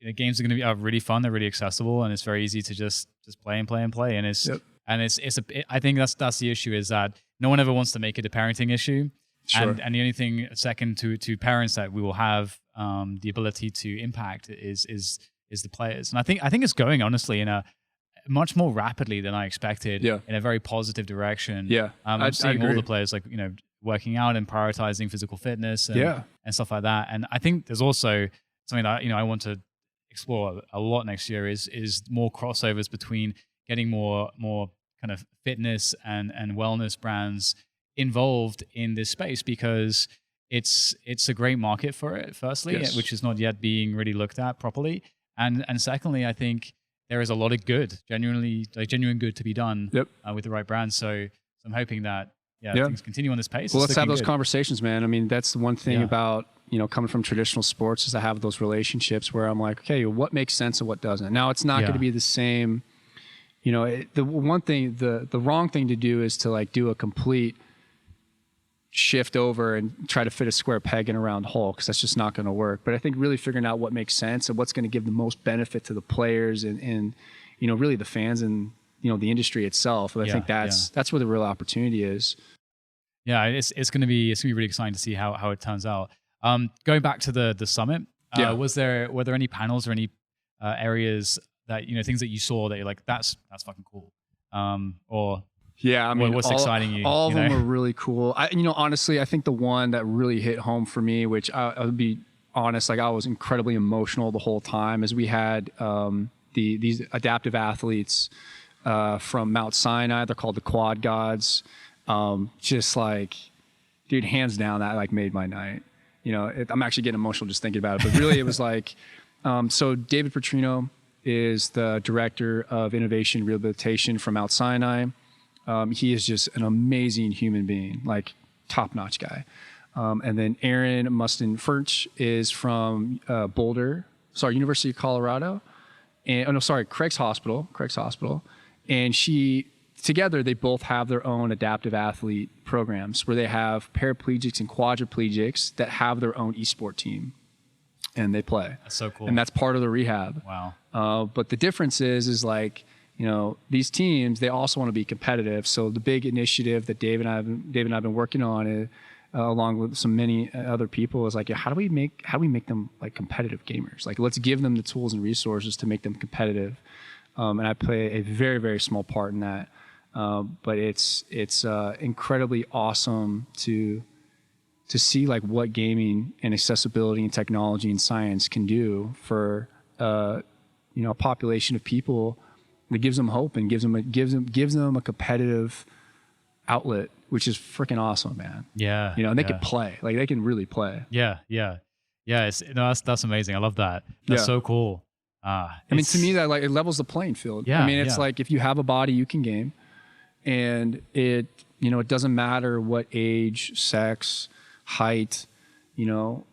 you know, games are going to be really fun. They're really accessible, and it's very easy to just play and play and play. And I think that's the issue, is that no one ever wants to make it a parenting issue. Sure. And the only thing second to parents that we will have the ability to impact is the players. And I think it's going, honestly, in a much more rapidly than I expected. In a very positive direction. I'm seeing all the players, like, you know, working out and prioritizing physical fitness and stuff like that. And I think there's also something that, you know, I want to explore a lot next year is more crossovers between getting more kind of fitness and wellness brands involved in this space, because it's a great market for it, firstly, which is not yet being really looked at properly, and secondly, I think there is a lot of genuine good to be done with the right brands. So I'm hoping that things continue on this pace. Well, let's have those conversations, man. I mean, that's the one thing about, you know, coming from traditional sports, is to have those relationships where I'm like, okay, what makes sense and what doesn't. Now, it's not going to be the same. You know, the one thing, the wrong thing to do is to like do a complete shift over and try to fit a square peg in a round hole, because that's just not going to work. But I think really figuring out what makes sense and what's going to give the most benefit to the players and you know, really the fans and, you know, the industry itself. I think that's where the real opportunity is. Yeah, it's going to be really exciting to see how it turns out. Going back to the summit, were there any panels or any areas that, you know, things that you saw that you're like, that's fucking cool, or I mean, what's exciting you? All of them were really cool. You know, honestly, I think the one that really hit home for me, which I'll be honest, like I was incredibly emotional the whole time, is we had these adaptive athletes from Mount Sinai. They're called the Quad Gods. Just like, dude, hands down, that like made my night. You know, I'm actually getting emotional just thinking about it, but really it was like, so David Petrino is the director of innovation rehabilitation from Mount Sinai. He is just an amazing human being, like top-notch guy. And then Erin Mustin Furch is from University of Colorado. And Craig's Hospital. And together they both have their own adaptive athlete programs where they have paraplegics and quadriplegics that have their own esport team. And they play. That's so cool. And that's part of the rehab. Wow. But the difference is like, these teams, they also want to be competitive. So the big initiative that Dave and I have been working on, along with many other people, is like, how do we make them like competitive gamers? Like, let's give them the tools and resources to make them competitive. And I play a very, very small part in that. But it's incredibly awesome to see like what gaming and accessibility and technology and science can do for a population of people. That gives them hope and gives them a competitive outlet, which is freaking awesome, man. Yeah. And they can play, like they can really play. Yeah. That's amazing. I love that. That's so cool. I mean, to me, that like it levels the playing field. Yeah. I mean, it's like if you have a body, you can game, and it doesn't matter what age, sex, height, gaming,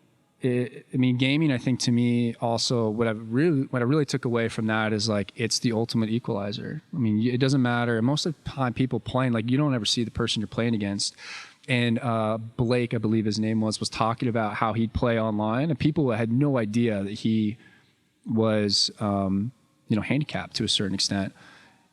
I think to me also what I really took away from that is like, it's the ultimate equalizer. I mean, it doesn't matter. Most of the time people playing, like you don't ever see the person you're playing against. And Blake, I believe his name was talking about how he'd play online, and people had no idea that he was, handicapped to a certain extent.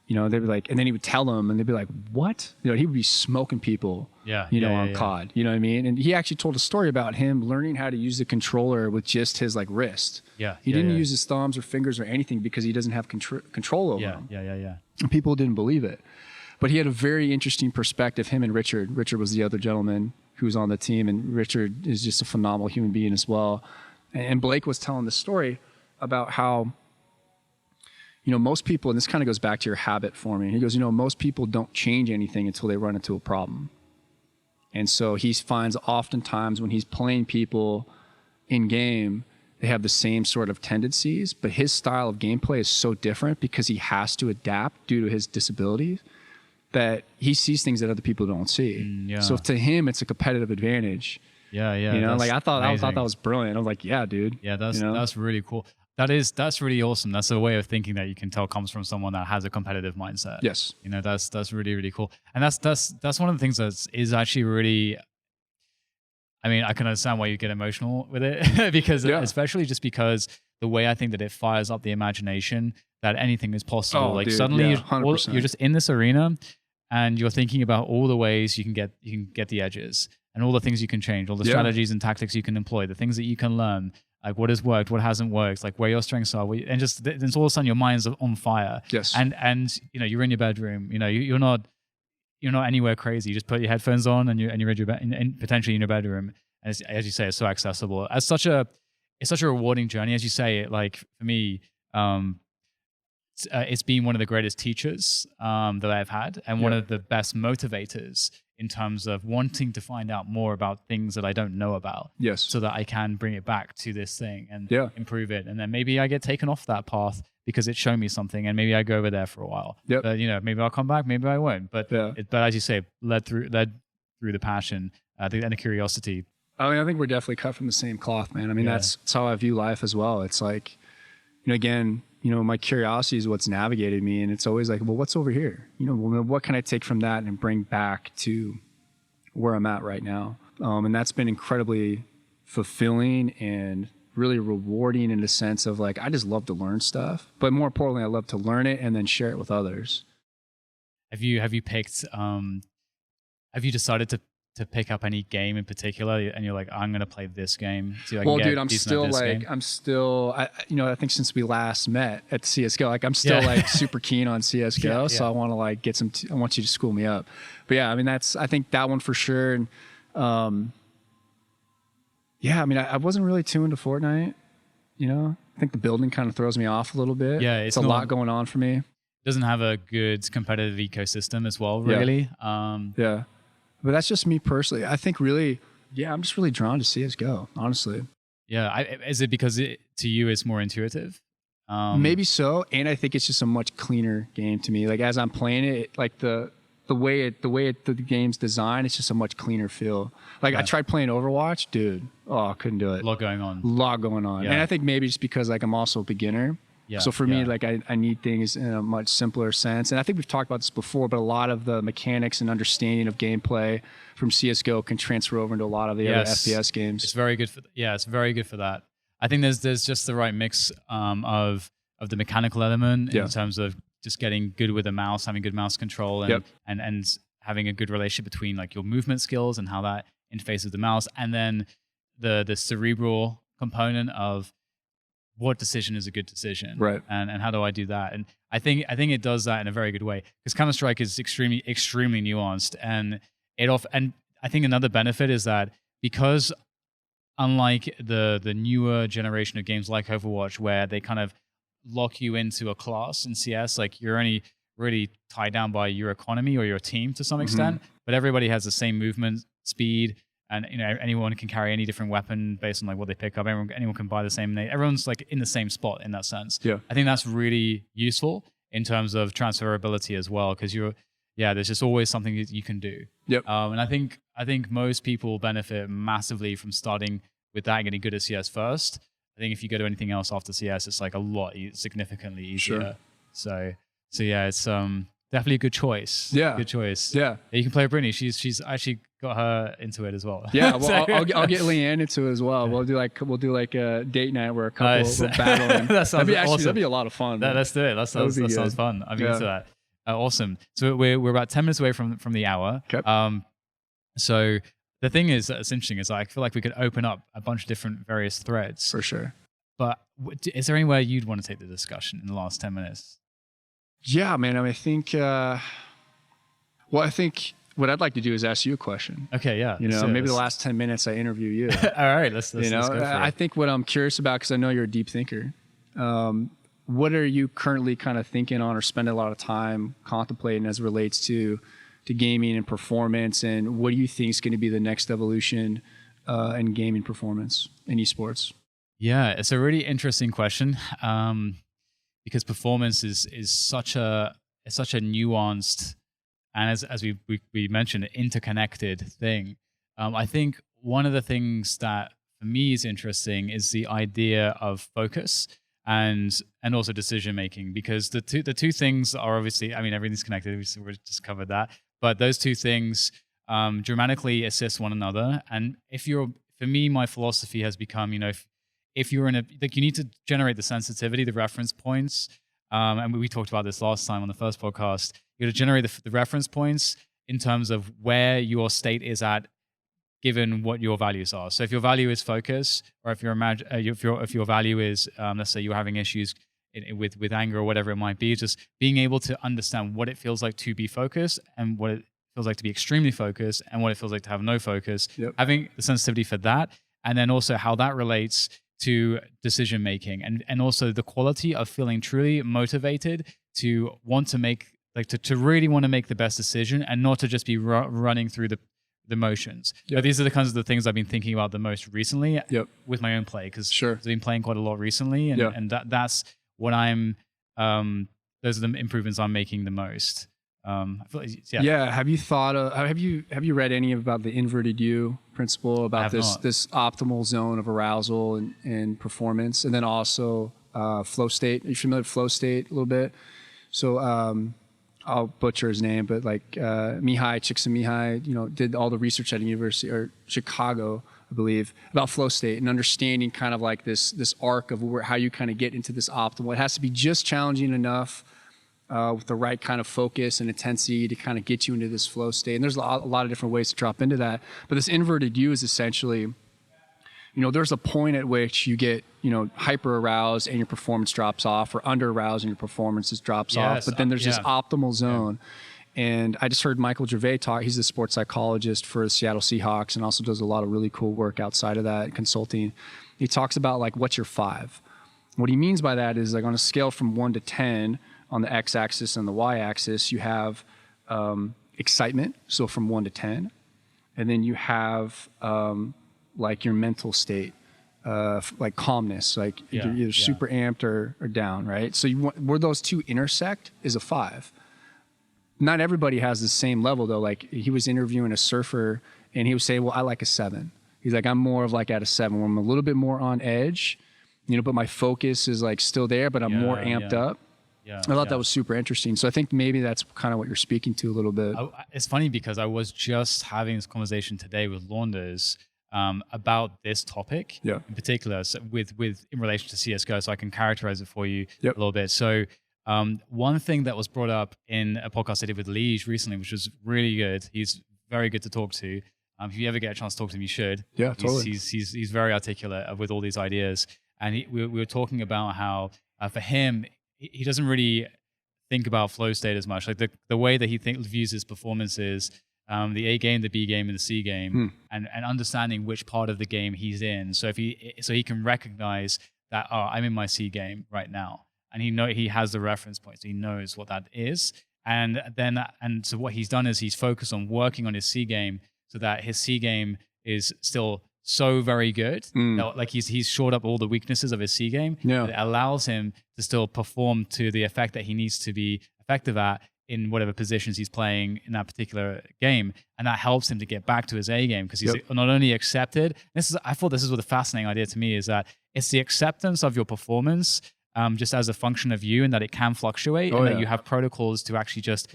They'd be like, and then he would tell them, and they'd be like, "What?" He would be smoking people, on COD. You know what I mean? And he actually told a story about him learning how to use the controller with just his like wrist. He didn't use his thumbs or fingers or anything because he doesn't have control over them. And people didn't believe it. But he had a very interesting perspective, him and Richard. Richard was the other gentleman who was on the team, and Richard is just a phenomenal human being as well. And Blake was telling the story about how, most people, and this kind of goes back to your habit forming. He goes, most people don't change anything until they run into a problem. And so he finds oftentimes when he's playing people in game, they have the same sort of tendencies, but his style of gameplay is so different because he has to adapt due to his disabilities that he sees things that other people don't see. So to him, it's a competitive advantage. I thought that was brilliant. I was like, yeah, dude. Yeah, that's really cool. That's really awesome. That's a way of thinking that you can tell comes from someone that has a competitive mindset. Yes. That's really, really cool. And that's one of the things that is actually really, I mean, I can understand why you get emotional with it because especially just because the way I think that it fires up the imagination that anything is possible. Suddenly you're just in this arena and you're thinking about all the ways you can get the edges and all the things you can change, all the strategies and tactics you can employ, the things that you can learn. Like what has worked, what hasn't worked, like where your strengths are, and just it's all of a sudden your mind's on fire. Yes. And you're in your bedroom. You're not anywhere crazy. You just put your headphones on and you're in your and potentially in your bedroom. And as you say, it's so accessible. It's such a rewarding journey. As you say, like for me, it's been one of the greatest teachers that I've had, and one of the best motivators in terms of wanting to find out more about things that I don't know about. Yes. So that I can bring it back to this thing and improve it. And then maybe I get taken off that path because it showed me something and maybe I go over there for a while. But maybe I'll come back, maybe I won't. But but as you say, led through the passion and the curiosity. I mean, I think we're definitely cut from the same cloth, man. I mean, that's how I view life as well. It's like, again, my curiosity is what's navigated me, and it's always like, well, what's over here? What can I take from that and bring back to where I'm at right now? And that's been incredibly fulfilling and really rewarding in the sense of like, I just love to learn stuff, but more importantly, I love to learn it and then share it with others. Have you picked? Have you decided to pick up any game in particular, and you're like, I'm going to play this game? I'm still I think since we last met at CSGO, like I'm still like super keen on CSGO. So I want to like get I want you to school me up. But I mean, I think that one for sure. And I mean, I wasn't really too into Fortnite, I think the building kind of throws me off a little bit. Yeah. It's a lot going on for me. Doesn't have a good competitive ecosystem as well, really. But that's just me personally. I think really, I'm just really drawn to CSGO, honestly. Yeah. Is it because to you it's more intuitive? Maybe so. And I think it's just a much cleaner game to me. Like as I'm playing it, like the the game's designed, it's just a much cleaner feel. Like I tried playing Overwatch, dude. Oh, I couldn't do it. A lot going on. Yeah. And I think maybe just because like I'm also a beginner. Yeah. So for me, like I need things in a much simpler sense. And I think we've talked about this before, but a lot of the mechanics and understanding of gameplay from CS:GO can transfer over into a lot of the other FPS games. It's very good for it's very good for that. I think there's just the right mix of the mechanical element in terms of just getting good with the mouse, having good mouse control, and having a good relationship between like your movement skills and how that interfaces with the mouse, and then the cerebral component of what decision is a good decision, right? And how do I do that? And I think it does that in a very good way, because Counter-Strike is extremely nuanced, and I think another benefit is that because unlike the newer generation of games like Overwatch, where they kind of lock you into a class in CS, like you're only really tied down by your economy or your team to some extent, but everybody has the same movement speed. And anyone can carry any different weapon based on like what they pick up. Anyone can buy the same. Everyone's like in the same spot in that sense. Yeah, I think that's really useful in terms of transferability as well, because there's just always something that you can do. Yep. And I think most people benefit massively from starting with that, getting good at CS first. I think if you go to anything else after CS, it's like a lot significantly easier. Sure. So yeah, it's definitely a good choice. Yeah, good choice. Yeah, you can play Brittany. She's actually got her into it as well. Yeah, well, I'll get Leanne into it as well. We'll do like a date night where a couple will battle. That sounds awesome. That'd be a lot of fun. Let's do it. That sounds fun. I'm into that. Awesome. So we're about 10 minutes away from the hour. Okay. So the thing is that's interesting is I feel like we could open up a bunch of different various threads. For sure. But is there anywhere you'd want to take the discussion in the last 10 minutes? Yeah, man. I mean, I think what I'd like to do is ask you a question. Okay, yeah. Maybe the last 10 minutes I interview you. All right, let's go for it. I think what I'm curious about, because I know you're a deep thinker, what are you currently kind of thinking on or spending a lot of time contemplating as it relates to gaming and performance, and what do you think is going to be the next evolution in gaming performance in esports? Yeah, it's a really interesting question, because performance is such a nuanced and as we mentioned, an interconnected thing. I think one of the things that for me is interesting is the idea of focus and also decision making, because the two things are obviously, I mean, everything's connected. We just covered that, but those two things dramatically assist one another. And for me, my philosophy has become, if you're in you need to generate the sensitivity, the reference points. And we talked about this last time on the first podcast. You got to generate the reference points in terms of where your state is at, given what your values are. So if your value is focus, or if your value is, let's say you're having issues with anger or whatever it might be, just being able to understand what it feels like to be focused and what it feels like to be extremely focused and what it feels like to have no focus. Yep. Having the sensitivity for that, and then also how that relates to decision making, and also the quality of feeling truly motivated to want to make, like to really want to make the best decision and not to just be running through the motions. Yep. These are the kinds of the things I've been thinking about the most recently with my own play, because Sure. I've been playing quite a lot recently, and that's what I'm those are the improvements I'm making the most. I feel like, yeah. Have you read any about the inverted U principle, about this optimal zone of arousal and performance, and then also flow state? Are you familiar with flow state a little bit? So I'll butcher his name, but like Mihai Csikszentmihalyi, did all the research at University or Chicago, I believe, about flow state and understanding kind of like this arc of how you kind of get into this optimal. It has to be just challenging enough with the right kind of focus and intensity to kind of get you into this flow state. And there's a lot of different ways to drop into that. But this inverted U is essentially, there's a point at which you get, hyper aroused and your performance drops off, or under aroused and your performance drops off. But then there's this optimal zone. Yeah. And I just heard Michael Gervais talk. He's a sports psychologist for the Seattle Seahawks and also does a lot of really cool work outside of that, consulting. He talks about like, what's your 5? What he means by that is like on a scale from 1 to 10, on the x-axis and the y-axis, you have excitement, so from 1 to 10. And then you have like your mental state, like calmness, like either super amped or down, right? So where those two intersect is a 5. not everybody has the same level though. Like he was interviewing a surfer and he was saying, well, I like a 7. He's like, I'm more of like at a 7 where I'm a little bit more on edge, but my focus is like still there, but I'm more amped up. Yeah, I thought that was super interesting. So I think maybe that's kind of what you're speaking to a little bit. It's funny because I was just having this conversation today with Launders about this topic in particular, so with in relation to CSGO, so I can characterize it for you a little bit. So one thing that was brought up in a podcast I did with Lige recently, which was really good. He's very good to talk to. If you ever get a chance to talk to him, you should. Yeah, totally. He's very articulate with all these ideas. And we were talking about how for him, he doesn't really think about flow state as much. Like the way that he views his performances, the A game, the B game, and the C game, and understanding which part of the game he's in. So he can recognize that, oh, I'm in my C game right now, and he has the reference points. So he knows what that is, and so what he's done is he's focused on working on his C game so that his C game is still so very good. Like he's shored up all the weaknesses of his C game. Yeah. It allows him to still perform to the effect that he needs to be effective at in whatever positions he's playing in that particular game. And that helps him to get back to his A game because he's not only accepted. I thought this is what the fascinating idea to me is, that it's the acceptance of your performance just as a function of you, and that it can fluctuate, and that you have protocols to actually just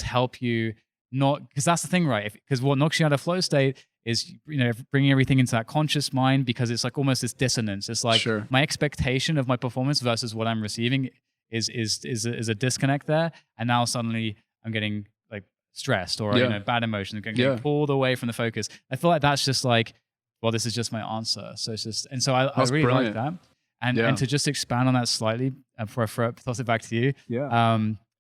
help you not, because that's the thing, right? Because what knocks you out of flow state is bringing everything into that conscious mind, because it's like almost this dissonance. It's like my expectation of my performance versus what I'm receiving is a disconnect there, and now suddenly I'm getting like stressed or bad emotions, getting pulled away from the focus. I feel like that's just like, well, this is just my answer. So it's just, and so I really like that. And to just expand on that slightly, before I toss it back to you,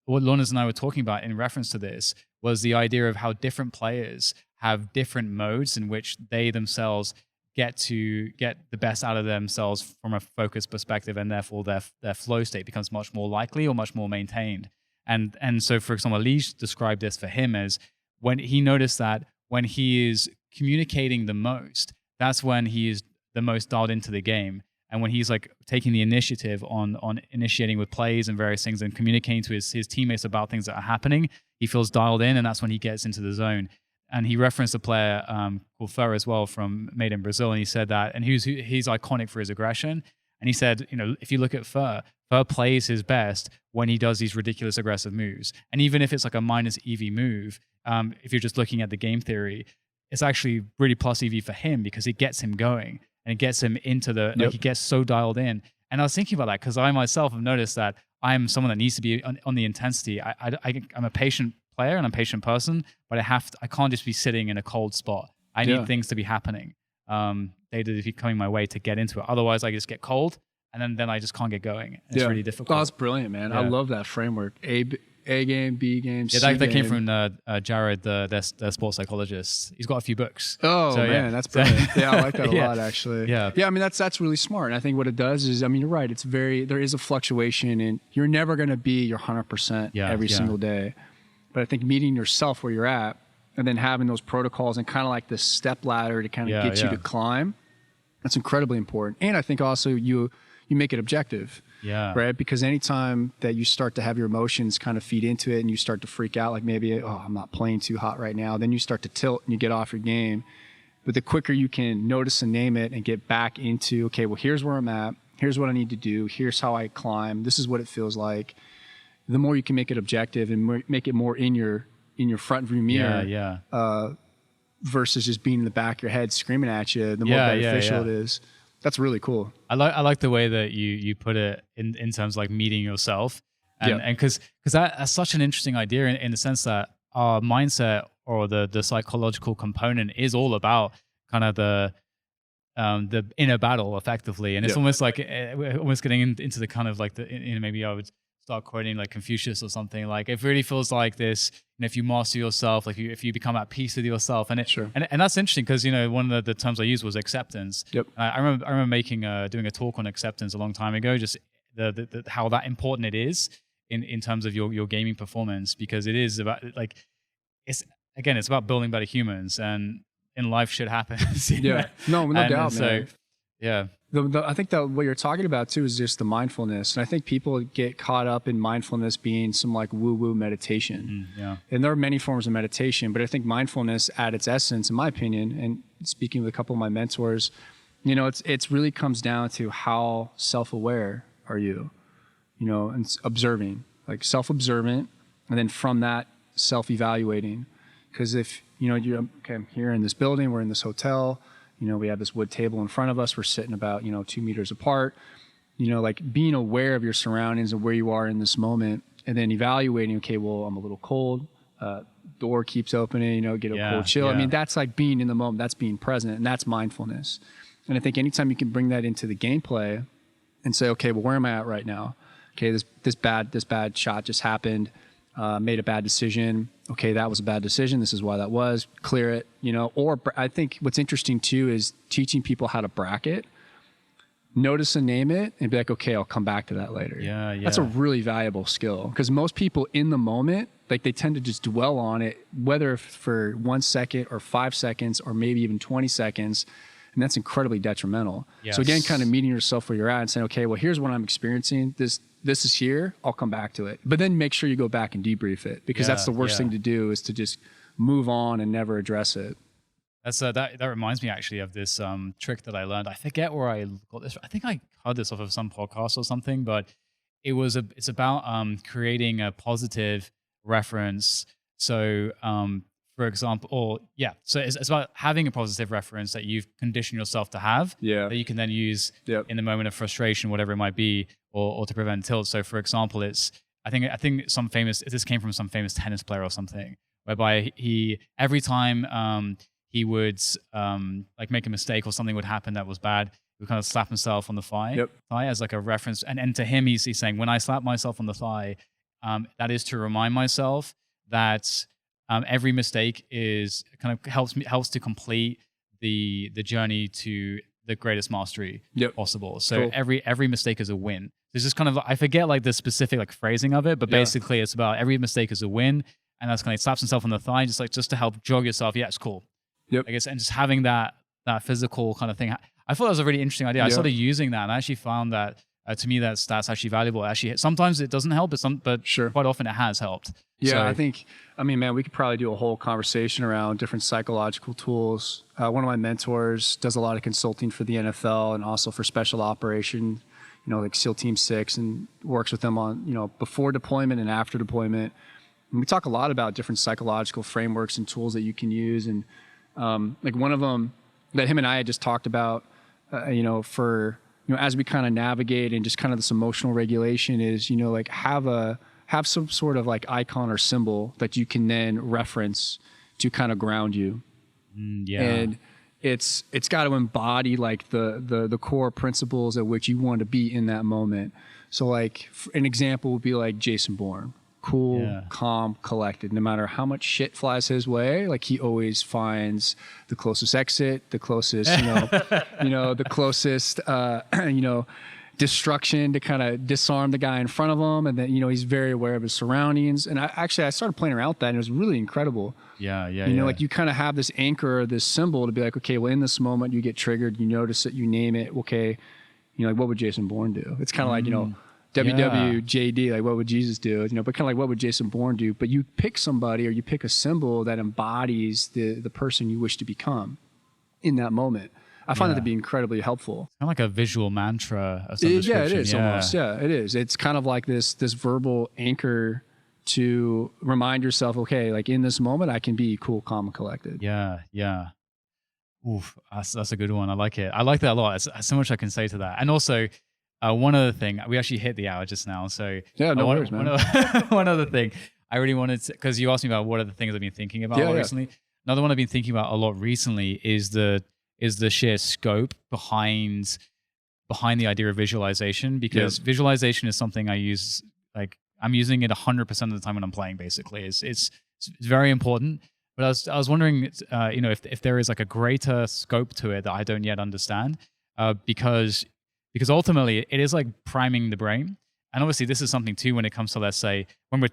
what Lornas and I were talking about in reference to this was the idea of how different players have different modes in which they themselves get to get the best out of themselves from a focus perspective, and therefore their flow state becomes much more likely or much more maintained. And so, for example, Lige described this for him as when he noticed that when he is communicating the most, that's when he is the most dialed into the game. And when he's like taking the initiative on initiating with plays and various things and communicating to his teammates about things that are happening, he feels dialed in, and that's when he gets into the zone. And he referenced a player called Fur as well, made in Brazil, and he said that, and he's iconic for his aggression. And he said, if you look at Fur plays his best when he does these ridiculous aggressive moves. And even if it's like a minus EV move, if you're just looking at the game theory, it's actually really plus EV for him because it gets him going. And it gets him into he gets so dialed in. And I was thinking about that because I myself have noticed that I'm someone that needs to be on the intensity. I'm a patient player and I'm a patient person, but I can't just be sitting in a cold spot. I need things to be happening. They to be coming my way to get into it. Otherwise, I just get cold, and then I just can't get going. It's really difficult. Oh, that's brilliant, man. I love that framework. A game, B game, C that came game. from Jared, their sports psychologist. He's got a few books. Oh, so, man, that's brilliant. Yeah, I like that a lot, actually. Yeah. I mean, that's really smart. And I think what it does is, I mean, you're right. There is a fluctuation, and you're never going to be your 100% every single day. But I think meeting yourself where you're at, and then having those protocols and kind of like this step ladder to kind of get you to climb, that's incredibly important. And I think also you make it objective. Yeah. Right. Because anytime that you start to have your emotions kind of feed into it and you start to freak out, like maybe, I'm not playing too hot right now, then you start to tilt and you get off your game. But the quicker you can notice and name it and get back into, okay, well, here's where I'm at. Here's what I need to do. Here's how I climb. This is what it feels like. The more you can make it objective and make it more in your front view mirror versus just being in the back of your head screaming at you, the more beneficial it is. That's really cool. I like the way that you put it in terms of like meeting yourself, and because that's such an interesting idea in the sense that our mindset or the psychological component is all about kind of the inner battle effectively, and it's almost like we're almost getting into the kind of like maybe I would start quoting like Confucius or something. Like it really feels like this, if you master yourself, like if you become at peace with yourself, and and that's interesting because one of the terms I used was acceptance. I remember doing a talk on acceptance a long time ago, just the how that important it is in terms of your gaming performance, because it is about like it's about building better humans, and in life shit happens. No doubt, so, man. Yeah. I think that what you're talking about too is just the mindfulness, and I think people get caught up in mindfulness being some like woo-woo meditation. Yeah. And there are many forms of meditation, but I think mindfulness, at its essence, in my opinion, and speaking with a couple of my mentors, you know, it's really comes down to how self-aware are you, you know, and observing, like self-observant, and then from that self-evaluating. Because if you know, I'm here in this building, we're in this hotel. You know, we have this wood table in front of us. We're sitting about, 2 meters apart. You know, like being aware of your surroundings and where you are in this moment, and then evaluating, okay, well, I'm a little cold. Door keeps opening, get a cold chill. I mean, that's like being in the moment. That's being present, and that's mindfulness. And I think anytime you can bring that into the gameplay and say, okay, well, where am I at right now? Okay, this bad shot just happened. Made a bad decision. Okay, that was a bad decision. This is why that was. Clear it, Or I think what's interesting too is teaching people how to bracket. Notice and name it and be like, okay, I'll come back to that later. Yeah. That's a really valuable skill because most people in the moment, like they tend to just dwell on it, whether for 1 second or 5 seconds or maybe even 20 seconds. And that's incredibly detrimental. Yes. So again, kind of meeting yourself where you're at and saying, okay, well, here's what I'm experiencing. This is here. I'll come back to it. But then make sure you go back and debrief it because that's the worst thing to do is to just move on and never address it. That's that reminds me actually of this trick that I learned. I forget where I got this. I think I heard this off of some podcast or something, but it's about creating a positive reference. So for example, so it's about having a positive reference that you've conditioned yourself to have that you can then use in the moment of frustration, whatever it might be, or to prevent tilt. So for example, I think this came from some famous tennis player or something, whereby he every time he would like make a mistake or something would happen that was bad, he would kind of slap himself on the thigh as like a reference. And to him, he's saying, when I slap myself on the thigh, that is to remind myself that every mistake is kind of helps to complete the journey to the greatest mastery possible. So every mistake is a win. There's just kind of, I forget like the specific like phrasing of it, but basically it's about every mistake is a win. And that's kind of slaps himself on the thigh, just to help jog yourself. Yeah, it's cool. I guess, and just having that physical kind of thing. I thought that was a really interesting idea. I started using that and I actually found that to me that's actually valuable. Actually, sometimes it doesn't help, but quite often it has helped. Yeah, so, I mean, man, we could probably do a whole conversation around different psychological tools. One of my mentors does a lot of consulting for the NFL and also for special operation, like SEAL Team 6, and works with them on, before deployment and after deployment. And we talk a lot about different psychological frameworks and tools that you can use. And like one of them that him and I had just talked about, for, as we kind of navigate and just kind of this emotional regulation is, like have some sort of like icon or symbol that you can then reference to kind of ground you. And it's got to embody like the core principles at which you want to be in that moment. So like an example would be like Jason Bourne. Cool, calm, collected. No matter how much shit flies his way, like he always finds the closest exit, the closest, the closest, destruction to kind of disarm the guy in front of him. And then, he's very aware of his surroundings. And I started playing around with that and it was really incredible. Like you kind of have this anchor, this symbol to be like, okay, well, in this moment you get triggered, you notice it, you name it. Okay. Like what would Jason Bourne do? It's kind of like, WWJD, like what would Jesus do? But kind of like what would Jason Bourne do? But you pick somebody or you pick a symbol that embodies the person you wish to become in that moment. I find that to be incredibly helpful. Kind of like a visual mantra of some description. Yeah, it is almost. Yeah, it is. It's kind of like this verbal anchor to remind yourself, okay, like in this moment, I can be cool, calm, and collected. Yeah. Oof, that's a good one. I like it. I like that a lot. There's so much I can say to that. And also, one other thing, we actually hit the hour just now. So yeah, no worries, man. One other thing I really wanted to, because you asked me about what are the things I've been thinking about recently. Another one I've been thinking about a lot recently is the sheer scope behind the idea of visualization, because visualization is something I use, like I'm using it 100% of the time when I'm playing. Basically, it's very important. But I was wondering, if there is like a greater scope to it that I don't yet understand, because ultimately it is like priming the brain. And obviously this is something too when it comes to, let's say, when we're,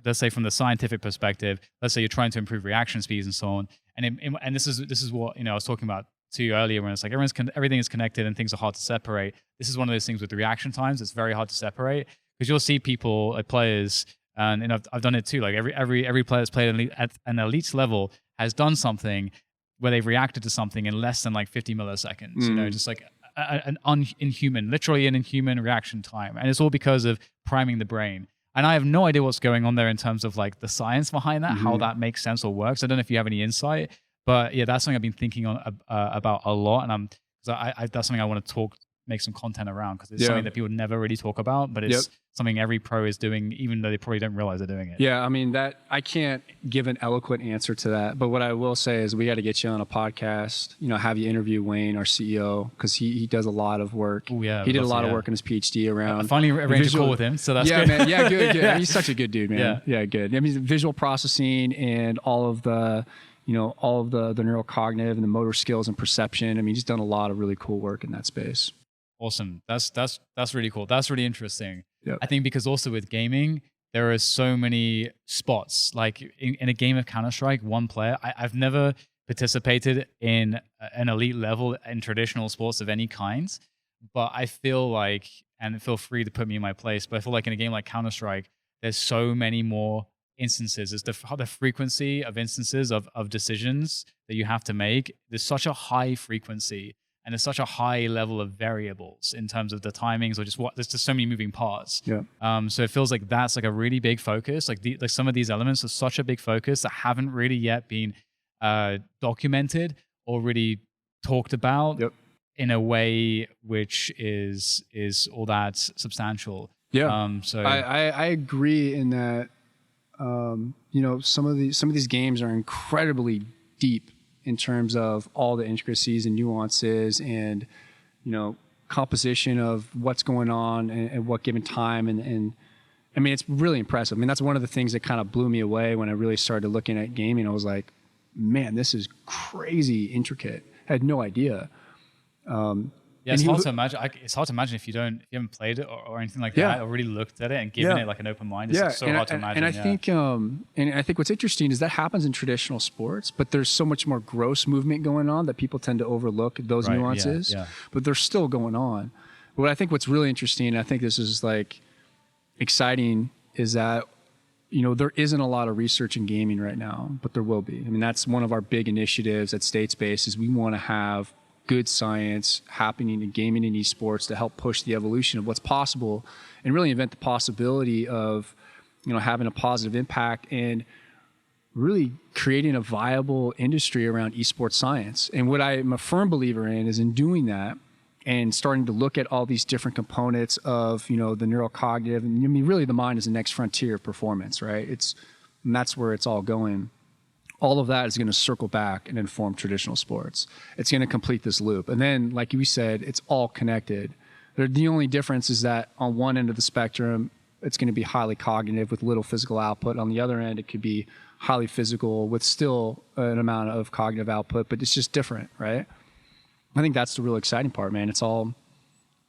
let's say from the scientific perspective, let's say you're trying to improve reaction speeds and so on. And this is what, I was talking about to earlier when it's like everything is connected and things are hard to separate. This is one of those things with reaction times. It's very hard to separate because you'll see people, like players, and I've done it too. Like every player that's played at an elite level has done something where they've reacted to something in less than like 50 milliseconds. You know, just like literally an inhuman reaction time, and it's all because of priming the brain. And I have no idea what's going on there in terms of like the science behind that, how that makes sense or works. I don't know if you have any insight, but yeah, that's something I've been thinking about a lot, and that's something I want to make some content around because it's something that people never really talk about, but it's something every pro is doing, even though they probably don't realize they're doing it. Yeah, I mean, that I can't give an eloquent answer to that, but what I will say is we got to get you on a podcast, have you interview Wayne, our CEO, because he does a lot of work. Oh, yeah. He did a lot of work in his PhD around. I finally arranged a call with him, so that's good. Man. Yeah, good. Yeah, he's such a good dude, man. Yeah, good. I mean, visual processing and all of the, all of the neurocognitive and the motor skills and perception. I mean, he's done a lot of really cool work in that space. Awesome. That's really cool. That's really interesting. Yep. I think because also with gaming, there are so many spots. Like in a game of Counter-Strike, one player, I've never participated in an elite level in traditional sports of any kind, but I feel like, and feel free to put me in my place, but I feel like in a game like Counter-Strike, there's so many more instances. It's the frequency of instances of decisions that you have to make. There's such a high frequency. And there's such a high level of variables in terms of the timings or just there's just so many moving parts. Yeah. So it feels like that's like a really big focus. Like some of these elements are such a big focus that haven't really yet been documented or really talked about in a way which is all that substantial. Yeah. So I agree in that, some of these games are incredibly deep in terms of all the intricacies and nuances and, composition of what's going on and what given time. And I mean, it's really impressive. I mean, that's one of the things that kind of blew me away when I really started looking at gaming. I was like, man, this is crazy intricate. I had no idea. Yeah, it's hard to imagine. It's hard to imagine if you haven't played it or anything like that, or really looked at it and given it like an open mind. It's so hard to imagine. And I think what's interesting is that happens in traditional sports, but there's so much more gross movement going on that people tend to overlook those nuances. But they're still going on. But I think what's really interesting, and I think this is like exciting, is that there isn't a lot of research in gaming right now, but there will be. I mean, that's one of our big initiatives at Statespace is we want to have good science happening in gaming and esports to help push the evolution of what's possible and really invent the possibility of, having a positive impact and really creating a viable industry around esports science. And what I'm a firm believer in is in doing that and starting to look at all these different components of, the neurocognitive. And I mean, really the mind is the next frontier of performance, right? And that's where it's all going. All of that is going to circle back and inform traditional sports. It's going to complete this loop. And then, like we said, it's all connected. The only difference is that on one end of the spectrum, it's going to be highly cognitive with little physical output. On the other end, it could be highly physical with still an amount of cognitive output, but it's just different, right? I think that's the real exciting part, man. It's all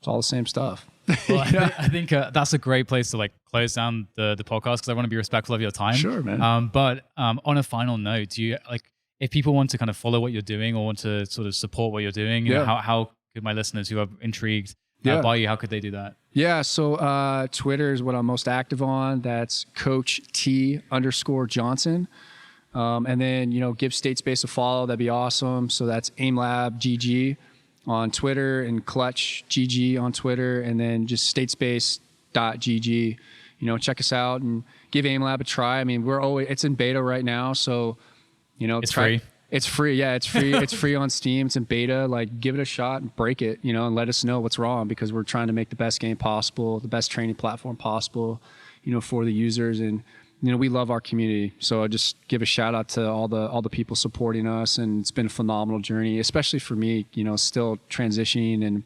the same stuff. Well, I think that's a great place to like close down the podcast because I want to be respectful of your time. Sure, man. But on a final note, do you if people want to kind of follow what you're doing or want to sort of support what you're doing, how could my listeners who are intrigued by you, how could they do that? Yeah, so Twitter is what I'm most active on. That's Coach T_Johnson. And then, give Statespace a follow. That'd be awesome. So that's AimLab GG on Twitter and Clutch GG on Twitter, and then just statespace.gg. Check us out and give AimLab a try. I mean, it's in beta right now, so it's free. It's free. Yeah, it's free. It's free on Steam. It's in beta. Like, give it a shot and break it, and let us know what's wrong because we're trying to make the best game possible, the best training platform possible, for the users. And we love our community. So I just give a shout out to all the people supporting us, and it's been a phenomenal journey, especially for me, still transitioning and,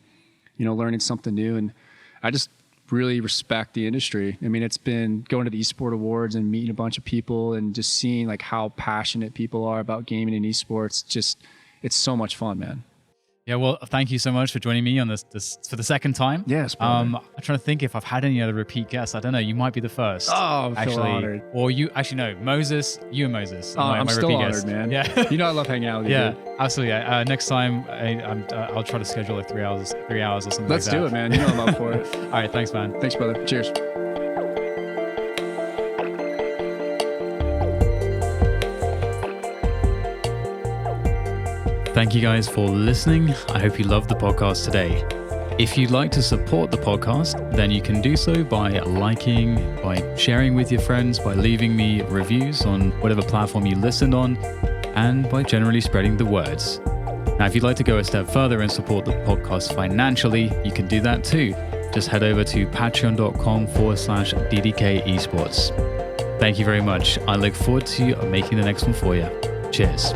learning something new. And I just really respect the industry. I mean, it's been going to the eSport Awards and meeting a bunch of people and just seeing like how passionate people are about gaming and esports. Just, it's so much fun, man. Yeah, well, thank you so much for joining me on this for the second time. Yes, brother. I'm trying to think if I've had any other repeat guests. I don't know. You might be the first. Oh, I feel honored. Or you actually no, Moses. You and Moses. Oh, I'm still repeat honored, guest. man. Yeah. You know I love hanging out with you. Yeah, dude. absolutely. Next time I'll try to schedule like 3 hours or something. Let's like that. do it, man. You know I'm up for it. All right, thanks, man. Thanks, brother. Cheers. Thank you guys for listening. I hope you loved the podcast today. If you'd like to support the podcast, then you can do so by liking, by sharing with your friends, by leaving me reviews on whatever platform you listened on, and by generally spreading the words. Now, if you'd like to go a step further and support the podcast financially, you can do that too. Just head over to patreon.com/DDK esports. Thank you very much. I look forward to making the next one for you. Cheers.